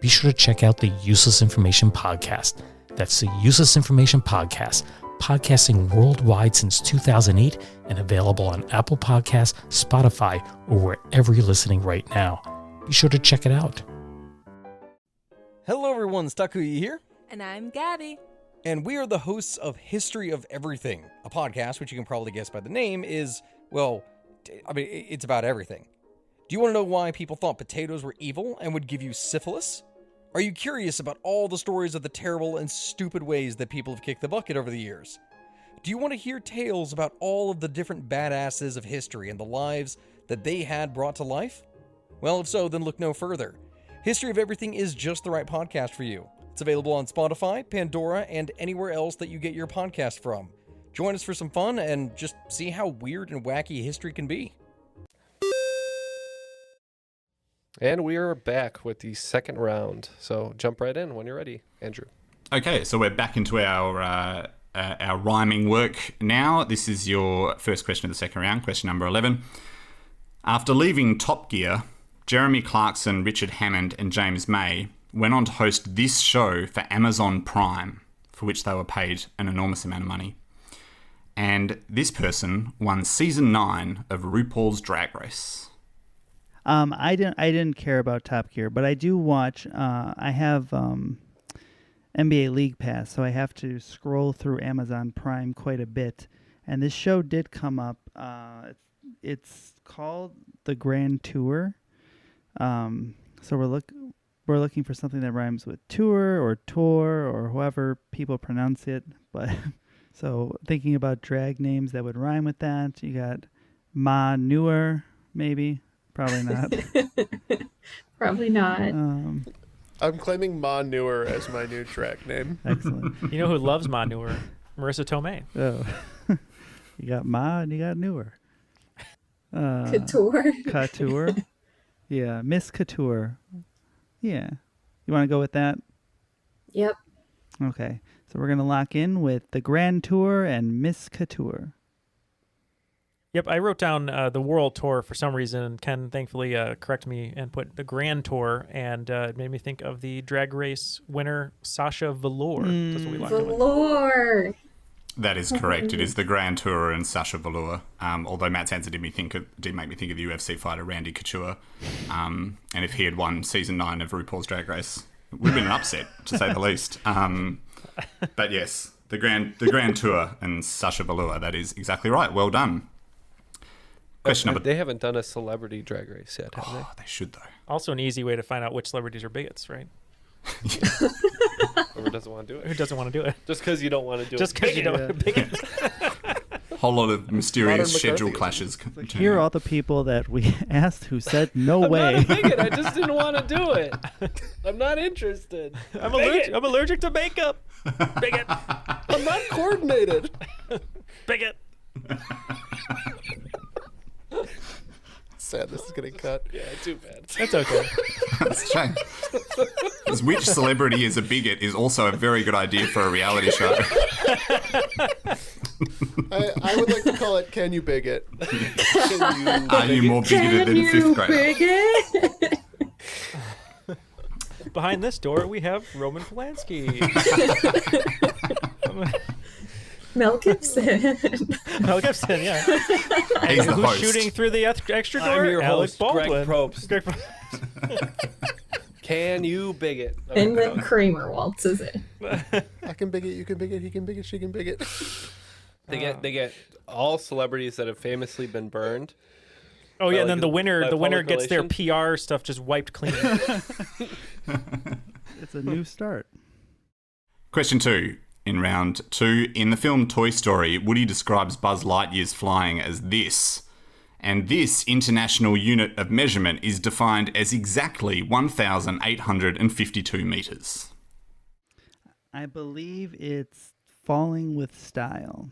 be sure to check out the Useless Information Podcast. That's the Useless Information Podcast, podcasting worldwide since 2008 and available on Apple Podcasts, Spotify, or wherever you're listening right now. Be sure to check it out. Hello everyone, it's Takuya here. And I'm Gabby. and we are the hosts of History of Everything, a podcast which you can probably guess by the name is, well, I mean, it's about everything. Do you want to know why people thought potatoes were evil and would give you syphilis? Are you curious about all the stories of the terrible and stupid ways that people have kicked the bucket over the years? Do you want to hear tales about all of the different badasses of history and the lives that they had brought to life? Well, if so, then look no further. History of Everything is just the right podcast for you. It's available on Spotify, Pandora, and anywhere else that you get your podcast from. Join us for some fun and just see how weird and wacky history can be. And we are back with the second round. So jump right in when you're ready, Andrew. Okay, so we're back into our rhyming work now. This is your first question of the second round, question number 11. After leaving Top Gear, Jeremy Clarkson, Richard Hammond, and James May went on to host this show for Amazon Prime, for which they were paid an enormous amount of money. And this person won season 9 of RuPaul's Drag Race. I didn't care about Top Gear, but I do watch. I have NBA League Pass, so I have to scroll through Amazon Prime quite a bit. And this show did come up. It's called The Grand Tour. So we're looking for something that rhymes with tour or however people pronounce it. But so thinking about drag names that would rhyme with that, you got Ma Newer, maybe. Probably not. Probably not. I'm claiming Ma Newer as my new drag name. Excellent. You know who loves Ma Newer? Marissa Tomei. Oh. You got Ma and you got Newer. Couture. Couture. Yeah, Miss Couture. Yeah. You want to go with that? Yep. Okay. So we're going to lock in with the Grand Tour and Miss Couture. Yep, I wrote down the World Tour for some reason, and Ken thankfully corrected me and put the Grand Tour, and it made me think of the Drag Race winner, Sasha Velour. That's what we locked in with. Velour! That is correct. It is the Grand Tour and Sasha Velour. Although Matt's answer did make me think of the UFC fighter Randy Couture. And if he had won season 9 of RuPaul's Drag Race, it would have been an upset, to say the least. But yes, the Grand Tour and Sasha Velour. That is exactly right. Well done. Question number. They haven't done a celebrity drag race yet, have they? They should, though. Also an easy way to find out which celebrities are bigots, right? Whoever doesn't want to do it. Who doesn't want to do it? Just because you don't want to do it. Just because you don't want to bigot. Whole lot of mysterious schedule clashes. Here are all the people that we asked who said no I'm way. not a bigot. I just didn't want to do it. I'm not interested. I'm allergic to makeup. Bigot. I'm not coordinated. Bigot. Sad this is getting cut. Yeah, too bad. That's okay. That's a shame. Because which celebrity is a bigot is also a very good idea for a reality show. I would like to call it Can You Bigot? Are you more bigoted than 5th grade? Bigot? Behind this door, we have Roman Polanski. Mel Gibson. Mel Gibson, yeah. He's the Who's host. shooting through the extra door? I'm your Alec host, Baldwin. Greg Probst. Can you bigot? And then Kramer waltzes in. I can bigot, you can bigot, he can bigot, she can bigot. They get all celebrities that have famously been burned. Oh yeah, and then like the winner public gets their relations. PR stuff just wiped clean. It's a new start. Question 2. In round 2, in the film Toy Story, Woody describes Buzz Lightyear's flying as this. And this international unit of measurement is defined as exactly 1,852 meters. I believe it's Falling with Style.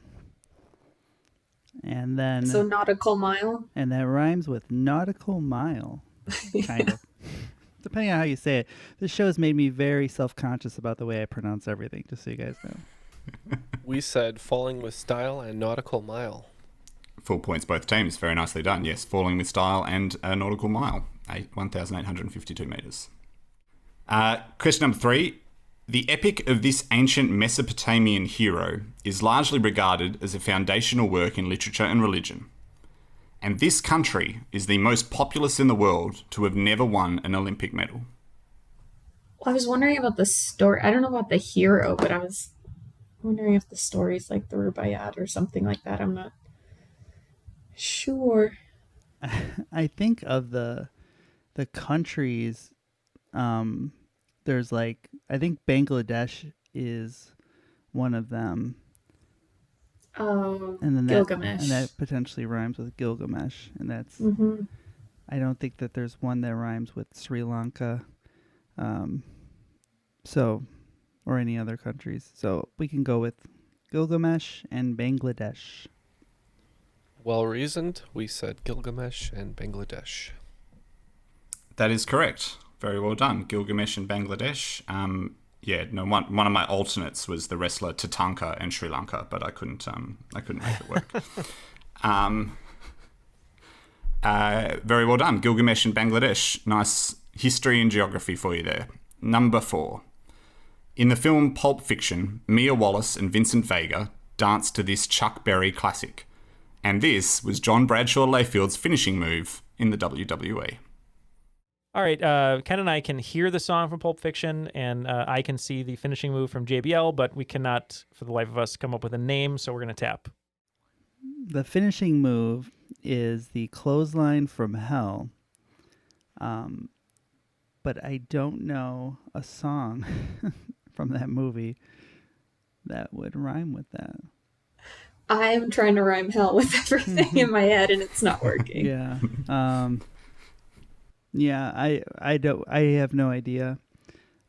And then... So nautical mile? And that rhymes with nautical mile. Kind of. Depending on how you say it. This show has made me very self-conscious about the way I pronounce everything, just so you guys know. We said Falling with Style and Nautical Mile. Full points both teams. Very nicely done. Yes, Falling with Style and a nautical mile. 1,852 meters. Question number 3. The epic of this ancient Mesopotamian hero is largely regarded as a foundational work in literature and religion. And this country is the most populous in the world to have never won an Olympic medal. Well, I was wondering about the story. I don't know about the hero, but I was wondering if the story's like the Rubaiyat or something like that. I'm not sure. I think of the countries. There's like, I think Bangladesh is one of them. Oh, And then Gilgamesh. that potentially rhymes with Gilgamesh, and that's. Mm-hmm. I don't think that there's one that rhymes with Sri Lanka, or any other countries. So we can go with Gilgamesh and Bangladesh. Well reasoned. We said Gilgamesh and Bangladesh. That is correct. Very well done. Gilgamesh and Bangladesh. One of my alternates was the wrestler Tatanka and Sri Lanka, but I couldn't make it work. Very well done. Gilgamesh and Bangladesh. Nice history and geography for you there. Number 4. In the film Pulp Fiction, Mia Wallace and Vincent Vega danced to this Chuck Berry classic. And this was John Bradshaw Layfield's finishing move in the WWE. All right, Ken and I can hear the song from Pulp Fiction, and I can see the finishing move from JBL, but we cannot, for the life of us, come up with a name, so we're going to tap. The finishing move is the clothesline from hell. But I don't know a song from that movie that would rhyme with that. I'm trying to rhyme hell with everything in my head, and it's not working. Yeah. I have no idea.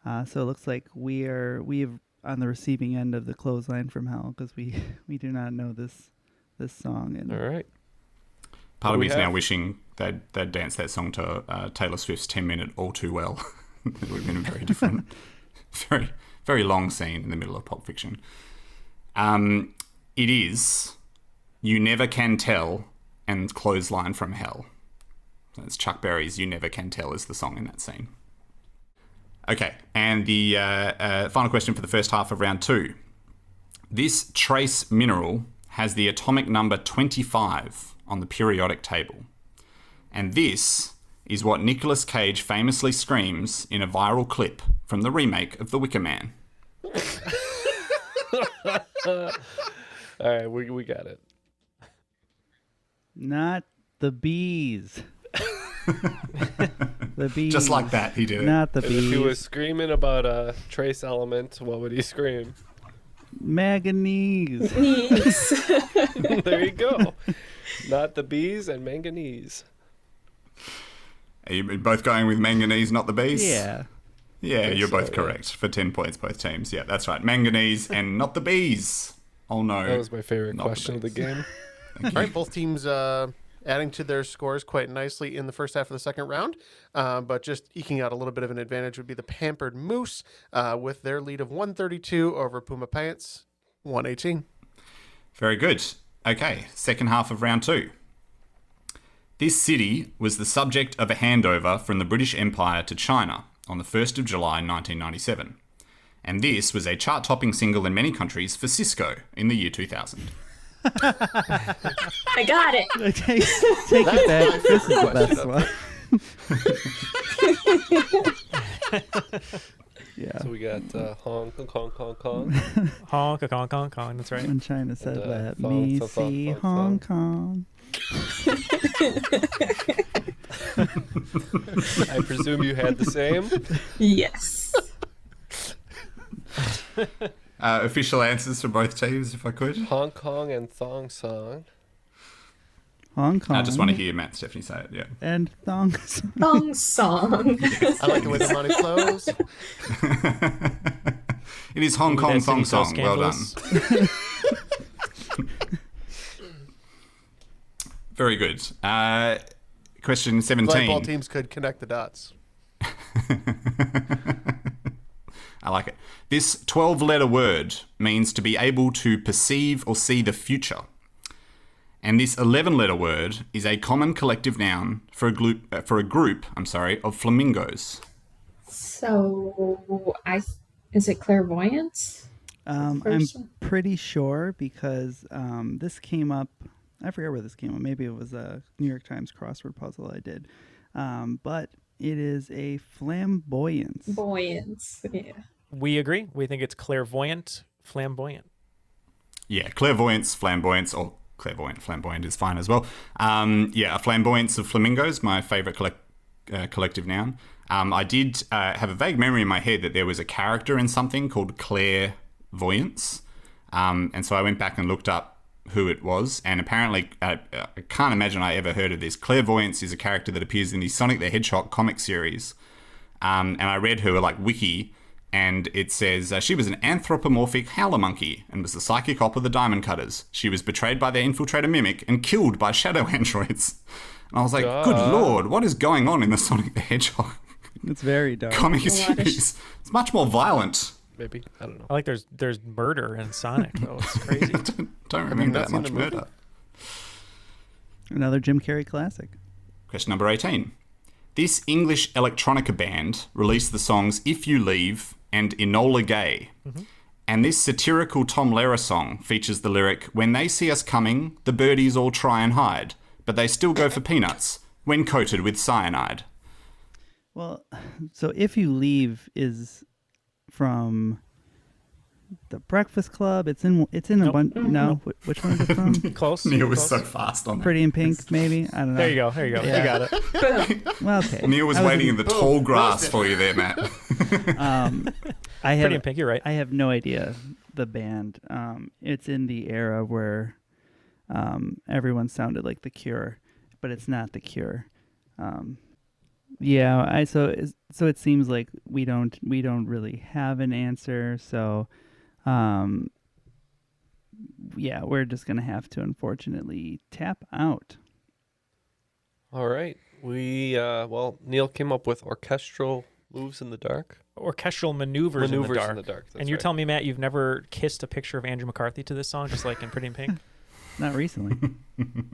So it looks like we've on the receiving end of the clothesline from hell, because we do not know this song. And all right. Part of me is now wishing they'd dance that song to Taylor Swift's 10-minute All Too Well. It would have been a very different, very, very long scene in the middle of Pulp Fiction. It is You Never Can Tell and Clothesline from Hell. That's Chuck Berry's You Never Can Tell is the song in that scene. Okay, and the final question for the first half of round 2. This trace mineral has the atomic number 25 on the periodic table. And this is what Nicolas Cage famously screams in a viral clip from the remake of The Wicker Man. All right, we got it. Not the bees. The bees. Just like that, he did it. Not the And bees. if he was screaming about a trace element, what would he scream? Manganese. There you go. Not the bees and manganese. Are you both going with manganese, not the bees? Yeah. Yeah, you're both correct for 10 points, both teams. Yeah, that's right. Manganese and not the bees. Oh, no. That was my favorite question of the game. All right, both teams adding to their scores quite nicely in the first half of the second round, but just eking out a little bit of an advantage would be the Pampered Moose with their lead of 132 over Puma Pants, 118. Very good. Okay, second half of round 2. This city was the subject of a handover from the British Empire to China on the 1st of July 1997. And this was a chart-topping single in many countries for Cisco in the year 2000. I got it. Take it back. This is the best one. Yeah. So we got Hong Kong, Hong Kong. Hong Kong, Hong Kong. That's right. When China said, "Let thong, me thong, see thong, Hong thong. Kong." I presume you had the same? Yes. Official answers from both teams, if I could. Hong Kong and Thong Song. Hong Kong. I just want to hear Matt and Stephanie say it, yeah. And thong. Thong song. I like the way the money flows. It is Hong Kong Thong Song. Well done. Very good. Question 17. Glad both teams could connect the dots. I like it. This 12-letter word means to be able to perceive or see the future. And this 11-letter word is a common collective noun for a group of flamingos. So, is it clairvoyance? I'm pretty sure because this came up. I forget where this came up. Maybe it was a New York Times crossword puzzle I did. But it is a flamboyance. Buoyance, yeah. We agree. We think it's clairvoyant, flamboyant. clairvoyance, flamboyance, or flamboyant is fine as well. A flamboyance of flamingos, my favourite collective noun. I did have a vague memory in my head that there was a character in something called clairvoyance. And so I went back and looked up who it was, and apparently I can't imagine I ever heard of this. Clairvoyance is a character that appears in the Sonic the Hedgehog comic series. And I read her wiki, and it says she was an anthropomorphic howler monkey and was the psychic op of the Diamond Cutters. She was betrayed by their infiltrator Mimic and killed by shadow androids. And I was like, good lord, what is going on in the Sonic the Hedgehog? It's very dark. Comic series. It's much more violent. Maybe. I don't know. I like there's murder in Sonic, though. It's crazy. don't remember that much murder. Another Jim Carrey classic. Question number 18. This English electronica band released the songs If You Leave and Enola Gay. Mm-hmm. And this satirical Tom Lehrer song features the lyric, when they see us coming, the birdies all try and hide, but they still go for peanuts when coated with cyanide. Well, so If You Leave is from The Breakfast Club. It's in a bunch. No, which one is it from? Close. Neil was so fast on that. Pretty in Pink, maybe. I don't know. There you go. Yeah. You got it. Well, okay. Neil was waiting in the tall grass for you there, Matt. Pretty in Pink. You're right. I have no idea the band. It's in the era where everyone sounded like The Cure, but it's not The Cure. So it seems like we don't really have an answer. So, we're just gonna have to unfortunately tap out. All right, Neil came up with orchestral moves in the dark. Orchestral maneuvers in the dark. That's and you're telling me, Matt, you've never kissed a picture of Andrew McCarthy to this song, just like in Pretty in Pink? Not recently.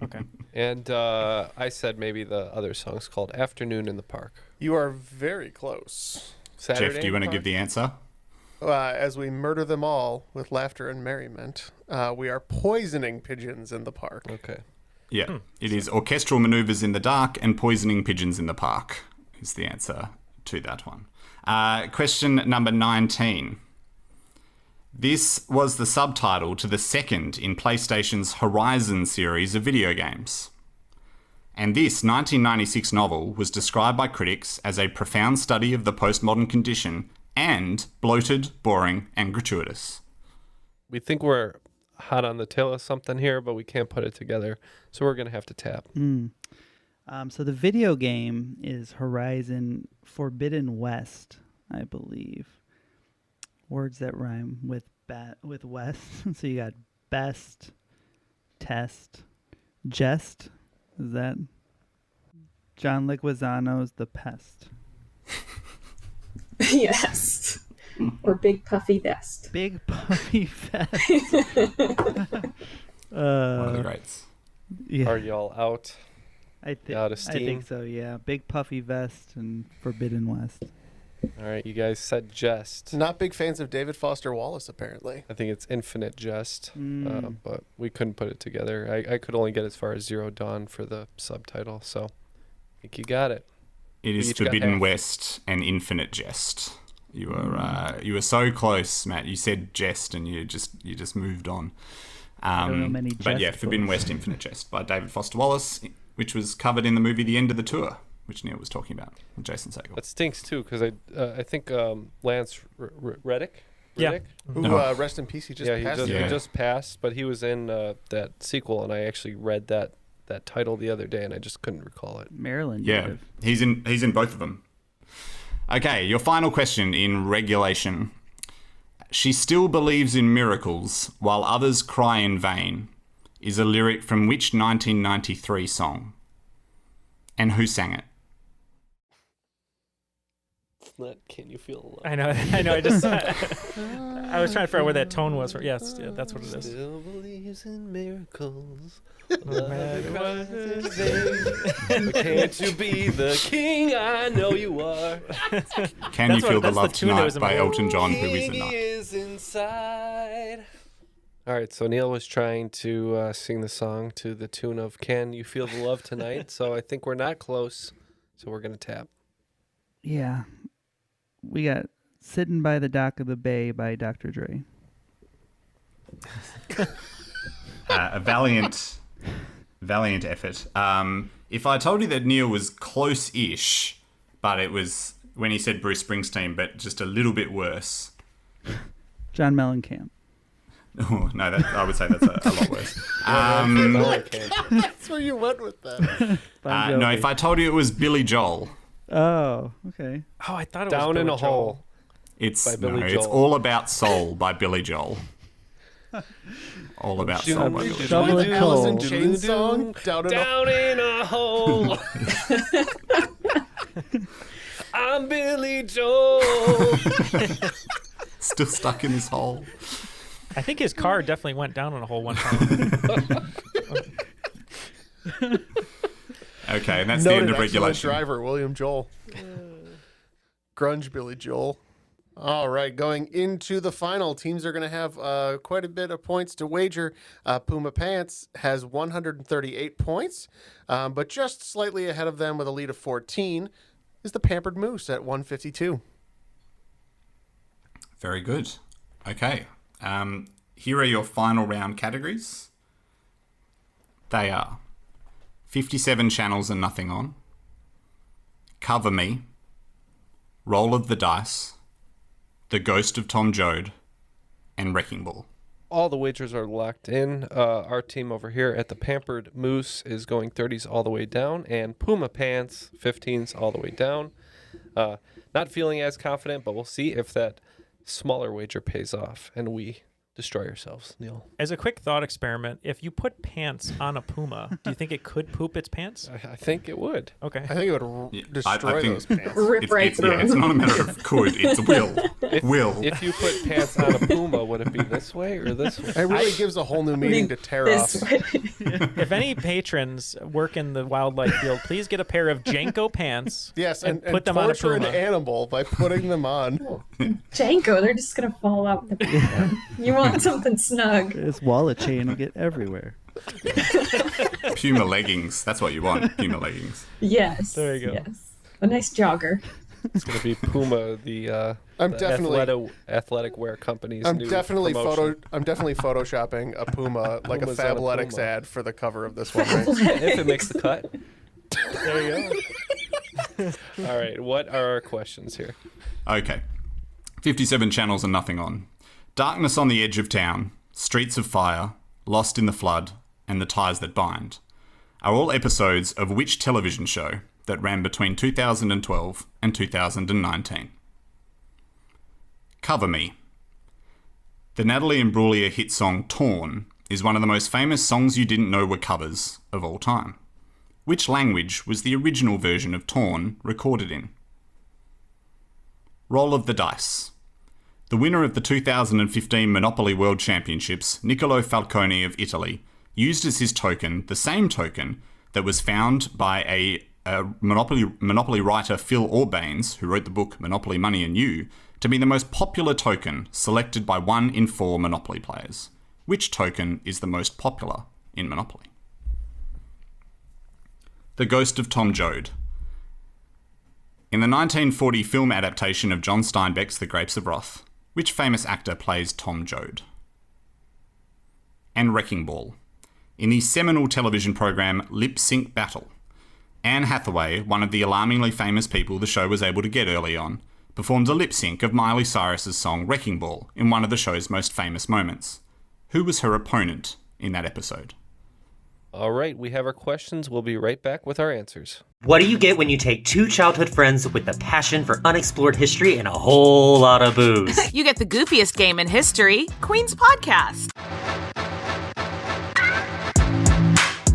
Okay. And I said maybe the other song's called Afternoon in the Park. You are very close. Saturday Jeff, do you want to give the answer? As we murder them all with laughter and merriment, we are poisoning pigeons in the park. Okay. Yeah, it is orchestral maneuvers in the dark and poisoning pigeons in the park is the answer to that one. Question number 19. This was the subtitle to the second in PlayStation's Horizon series of video games. And this 1996 novel was described by critics as a profound study of the postmodern condition and bloated, boring, and gratuitous. We think we're hot on the tail of something here, but we can't put it together, so we're going to have to tap. So the video game is Horizon Forbidden West, I believe. Words that rhyme with West. So you got best, test, jest. Is that John Leguizamo's The Pest? Yes. Or Big Puffy Vest. Big Puffy Vest. One of the greats. Yeah. Are y'all out? Out of steam? I think so, yeah. Big Puffy Vest and Forbidden West. All right, you guys said jest. Not big fans of David Foster Wallace, apparently. I think it's Infinite Jest, but we couldn't put it together. I could only get as far as Zero Dawn for the subtitle, so I think you got it. It is Forbidden West and Infinite Jest. You were so close, Matt. You said jest, and you just moved on. I don't know many but yeah, Forbidden West, Infinite Jest by David Foster Wallace, which was covered in the movie The End of the Tour, which Neil was talking about with Jason Segel. That stinks too, because I think Lance Reddick. Yeah. Who rest in peace. He just passed, but he was in that sequel, and I actually read that title the other day, and I just couldn't recall it. Maryland. Yeah, he's in both of them. Okay, your final question in regulation. She still believes in miracles while others cry in vain is a lyric from which 1993 song? And who sang it? It's not Can You Feel the Love? I know. I just I was trying to figure out where that tone was. Yes, that's what it is. Still believes in miracles. No matter what. Can't you be the king I know you are? Can You Feel the Love Tonight by Elton John, who is He not. is inside. All right, so Neil was trying to sing the song to the tune of Can You Feel the Love Tonight? So I think we're not close, so we're going to tap. Yeah. We got Sitting by the Dock of the Bay by Dr. Dre. A valiant effort. If I told you that Neil was close-ish, but it was when he said Bruce Springsteen, but just a little bit worse. John Mellencamp. Oh, no, I would say that's a lot worse. That's where you went with that. No, if I told you it was Billy Joel. Oh, okay. Oh, I thought it Down was Billy in a Joel. Hole. It's All About Soul by Billy Joel. All About Soul by Billy Joel. Like the Alice in Chains song, Down in a Hole. I'm Billy Joel. Still stuck in his hole. I think his car definitely went down in a hole one time. Okay, and that's the end of regulation. Driver, William Joel. Grunge Billy Joel. All right, going into the final, teams are going to have quite a bit of points to wager. Puma Pants has 138 points, but just slightly ahead of them with a lead of 14 is the Pampered Moose at 152. Very good. Okay. Here are your final round categories. They are 57 Channels and Nothing On, Cover Me, Roll of the Dice, The Ghost of Tom Joad, and Wrecking Ball. All the wagers are locked in. Our team over here at the Pampered Moose is going 30s all the way down, and Puma Pants 15s all the way down. Not feeling as confident, but we'll see if that smaller wager pays off and we destroy ourselves, Neil. As a quick thought experiment, if you put pants on a puma, do you think it could poop its pants? I think it would. Okay. I think it would destroy those pants. Rip right through. Yeah, it's not a matter of could, it's will. If you put pants on a puma, would it be this way or this way? It really gives a whole new meaning to tear off. If any patrons work in the wildlife field, please get a pair of Janko pants. Yes, and and put them on a torture puma. an animal by putting them on. Janko, they're just gonna fall out the bottom. You want something snug. This wallet chain will get everywhere. Puma leggings. That's what you want. Puma leggings. Yes. There you go. Yes. A nice jogger. It's going to be Puma, the athletic wear company's I'm new definitely promotion. photoshopping a Puma, like a Puma's on a Fabletics Puma. ad for the cover of this one. Right? If it makes the cut. There you go. All right, what are our questions here? Okay. 57 Channels and Nothing On. Darkness on the Edge of Town, Streets of Fire, Lost in the Flood, and The Ties That Bind are all episodes of which television show that ran between 2012 and 2019? Cover Me. The Natalie Imbruglia hit song Torn is one of the most famous songs you didn't know were covers of all time. Which language was the original version of Torn recorded in? Roll of the Dice. The winner of the 2015 Monopoly World Championships, Niccolo Falcone of Italy, used as his token the same token that was found by a Monopoly writer Phil Orbanes, who wrote the book Monopoly Money and You, to be the most popular token selected by 1 in 4 Monopoly players. Which token is the most popular in Monopoly? The Ghost of Tom Joad. In the 1940 film adaptation of John Steinbeck's The Grapes of Wrath, which famous actor plays Tom Joad? And Wrecking Ball. In the seminal television program Lip Sync Battle, Anne Hathaway, one of the alarmingly famous people the show was able to get early on, performed a lip sync of Miley Cyrus's song Wrecking Ball in one of the show's most famous moments. Who was her opponent in that episode? All right, we have our questions. We'll be right back with our answers. What do you get when you take two childhood friends with a passion for unexplored history and a whole lot of booze? You get the goofiest game in history, Queen's Podcast.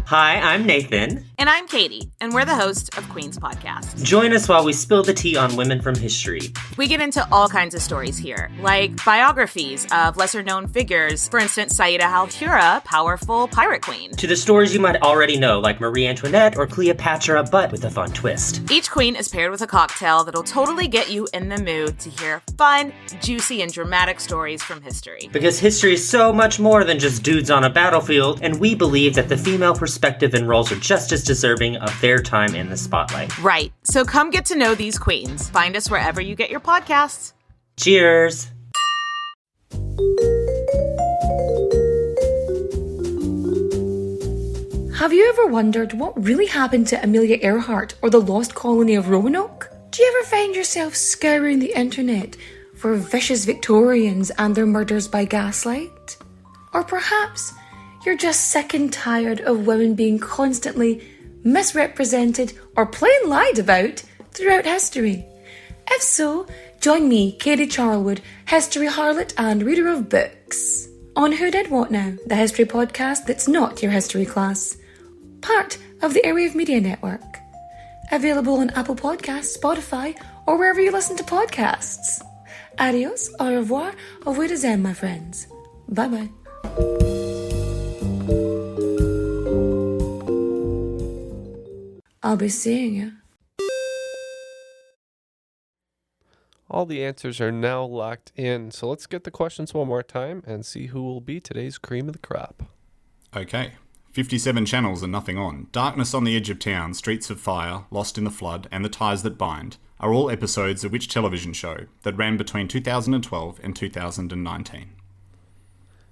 Hi, I'm Nathan. And I'm Katie, and we're the host of Queen's Podcast. Join us while we spill the tea on women from history. We get into all kinds of stories here, like biographies of lesser-known figures. For instance, Saida al-Hura, powerful pirate queen. To the stories you might already know, like Marie Antoinette or Cleopatra, but with a fun twist. Each queen is paired with a cocktail that'll totally get you in the mood to hear fun, juicy, and dramatic stories from history. Because history is so much more than just dudes on a battlefield, and we believe that the female perspective and roles are just as deserving of their time in the spotlight. Right. So come get to know these queens. Find us wherever you get your podcasts. Cheers! Have you ever wondered what really happened to Amelia Earhart or the lost colony of Roanoke? Do you ever find yourself scouring the internet for vicious Victorians and their murders by gaslight? Or perhaps you're just sick and tired of women being constantly misrepresented or plain lied about throughout history? If so, join me, Katie Charlwood, history harlot and reader of books, on Who Did What Now, the history podcast that's not your history class. Part of the Airwave Media Network. Available on Apple Podcasts, Spotify, or wherever you listen to podcasts. Adios, au revoir, au revoir, my friends. Bye-bye. I'll be seeing you. All the answers are now locked in, so let's get the questions one more time and see who will be today's cream of the crop. Okay. 57 channels and nothing on. Darkness on the Edge of Town, Streets of Fire, Lost in the Flood, and The Ties That Bind are all episodes of which television show that ran between 2012 and 2019?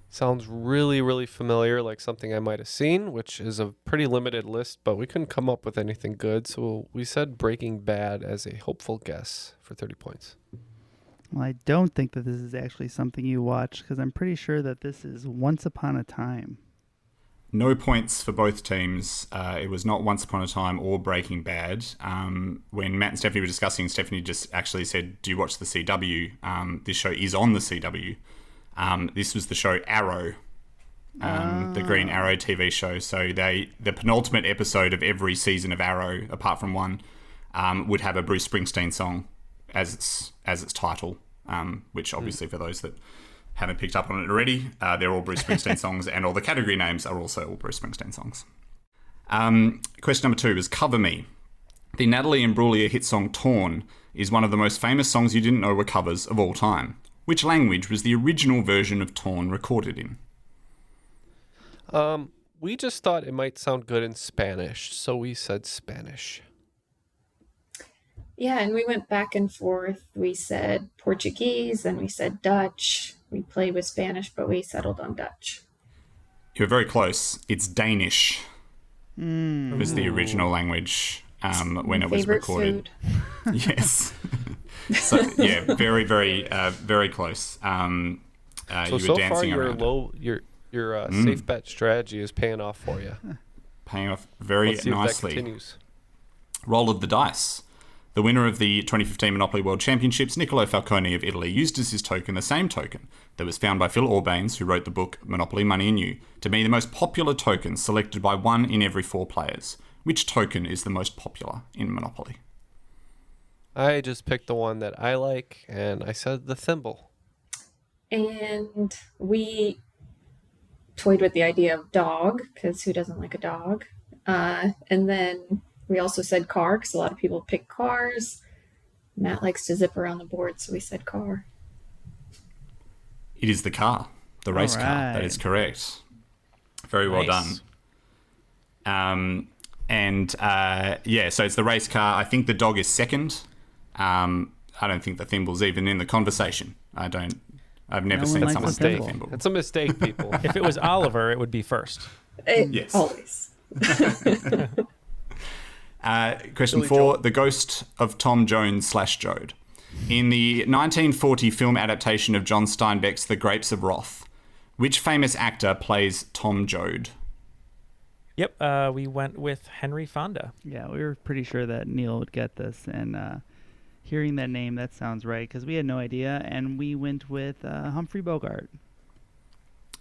Sounds really, really familiar, like something I might have seen, which is a pretty limited list, but we couldn't come up with anything good, so we said Breaking Bad as a hopeful guess for 30 points. Well, I don't think that this is actually something you watch, because I'm pretty sure that this is Once Upon a Time. No points for both teams. It was not Once Upon a Time or Breaking Bad. When Matt and Stephanie were discussing, Stephanie just actually said, do you watch the CW? This show is on the CW. This was the show Arrow, the Green Arrow TV show. So the penultimate episode of every season of Arrow, apart from one, would have a Bruce Springsteen song as its title, which obviously for those that haven't picked up on it already, they're all Bruce Springsteen songs, and all the category names are also all Bruce Springsteen songs. Question number 2 is Cover Me. The Natalie Imbruglia hit song Torn is one of the most famous songs you didn't know were covers of all time. Which language was the original version of Torn recorded in? We just thought it might sound good in Spanish, so we said Spanish. Yeah, and we went back and forth. We said Portuguese, and we said Dutch. We played with Spanish, but we settled on Dutch. You're very close. It's Danish. It was the original language when it was recorded. Food. Yes. So yeah, very, very, very close. You were dancing far around. Your safe bet strategy is paying off for you. Paying off very Let's see nicely. If that continues. Roll of the dice. The winner of the 2015 Monopoly World Championships, Niccolo Falcone of Italy, used as his token the same token that was found by Phil Orbanes, who wrote the book Monopoly, Money and You, to be the most popular token selected by 1 in every 4 players. Which token is the most popular in Monopoly? I just picked the one that I like, and I said the thimble. And we toyed with the idea of dog, because who doesn't like a dog? And then we also said car, because a lot of people pick cars. Matt likes to zip around the board, so we said car. It is the car, the race car. That is correct. Very well done. So it's the race car. I think the dog is second. I don't think the thimble's even in the conversation. I've never seen someone say the thimble. It's a mistake, people. If it was Oliver, it would be first. Yes. Always. Question 4, The Ghost of Tom Jones / Joad. In the 1940 film adaptation of John Steinbeck's The Grapes of Wrath, which famous actor plays Tom Joad? Yep, we went with Henry Fonda. Yeah, we were pretty sure that Neil would get this, and hearing that name, that sounds right, because we had no idea, and we went with Humphrey Bogart.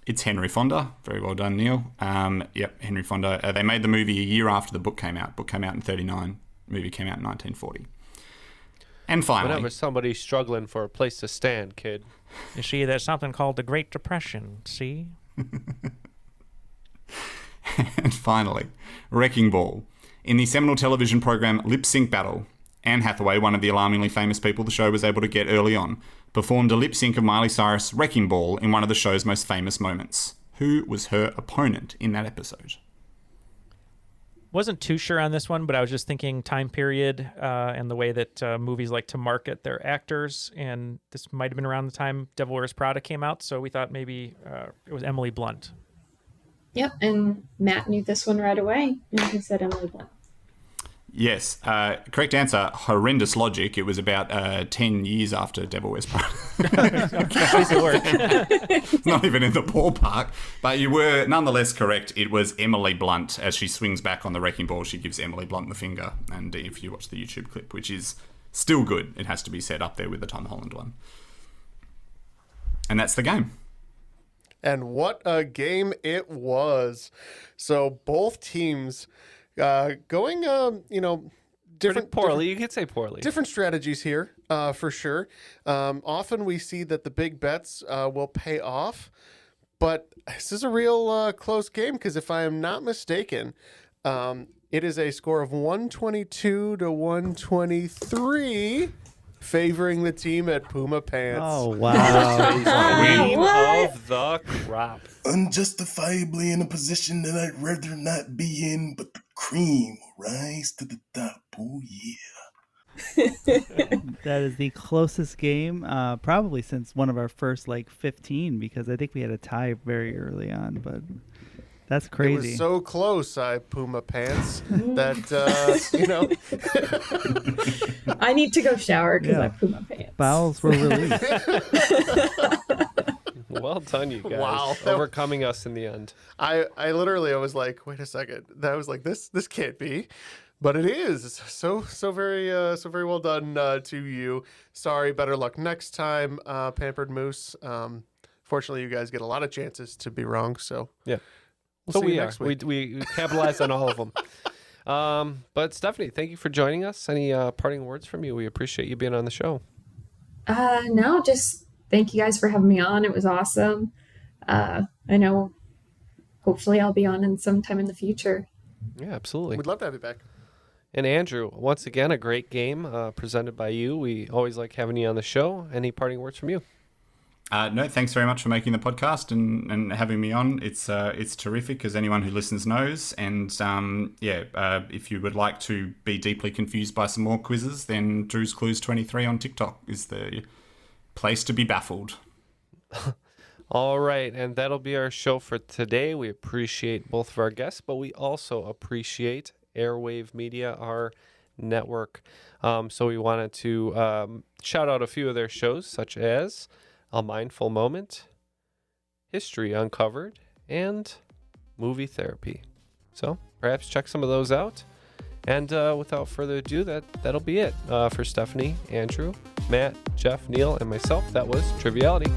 It's Henry Fonda. Very well done, Neil. Yep, Henry Fonda. They made the movie a year after the book came out. Book came out in 1939. Movie came out in 1940. And finally... Whenever somebody's struggling for a place to stand, kid. You see, there's something called the Great Depression, see? And finally, Wrecking Ball. In the seminal television program Lip Sync Battle, Anne Hathaway, one of the alarmingly famous people the show was able to get early on, performed a lip sync of Miley Cyrus' Wrecking Ball in one of the show's most famous moments. Who was her opponent in that episode? Wasn't too sure on this one, but I was just thinking time period and the way that movies like to market their actors, and this might have been around the time Devil Wears Prada came out, so we thought maybe it was Emily Blunt. Yep, and Matt knew this one right away, and he said Emily Blunt. Yes, correct answer. Horrendous logic. It was about 10 years after Devil Wears Prada. It's not even in the ballpark. But you were nonetheless correct. It was Emily Blunt. As she swings back on the wrecking ball, she gives Emily Blunt the finger. And if you watch the YouTube clip, which is still good, it has to be set up there with the Tom Holland one. And that's the game. And what a game it was. So both teams going, different poorly. You could say poorly. Different strategies here, for sure. Often we see that the big bets will pay off, but this is a real close game because if I am not mistaken, it is a score of 122 to 123, favoring the team at Puma Pants. Oh, wow. Queen of the crop. Unjustifiably in a position that I'd rather not be in, but the cream will rise to the top. Oh, yeah. That is the closest game, probably since one of our first 15, because I think we had a tie very early on, but that's crazy. It was so close, Puma Pants, that, I need to go shower because I Puma Pants. Bowels were released. Well done, you guys. Wow. Overcoming us in the end. I was like, wait a second. That was like, this can't be. But it is. So very well done to you. Sorry, better luck next time, Pampered Moose. Fortunately, you guys get a lot of chances to be wrong, so yeah. We'll see you next week. We capitalized on all of them. But Stephanie, thank you for joining us. Any parting words from you? We appreciate you being on the show. No, just thank you guys for having me on. It was awesome. I know hopefully I'll be on in sometime in the future. Yeah, absolutely. We'd love to have you back. And Andrew, once again, a great game presented by you. We always like having you on the show. Any parting words from you? No, thanks very much for making the podcast and having me on. It's terrific, as anyone who listens knows. And if you would like to be deeply confused by some more quizzes, then Drew's Clues 23 on TikTok is the place to be baffled. All right, and that'll be our show for today. We appreciate both of our guests, but we also appreciate Airwave Media, our network. So we wanted to shout out a few of their shows, such as A Mindful Moment, History Uncovered, and Movie Therapy. So perhaps check some of those out. And without further ado, that'll be it for Stephanie, Andrew, Matt, Jeff, Neil, and myself. That was Triviality.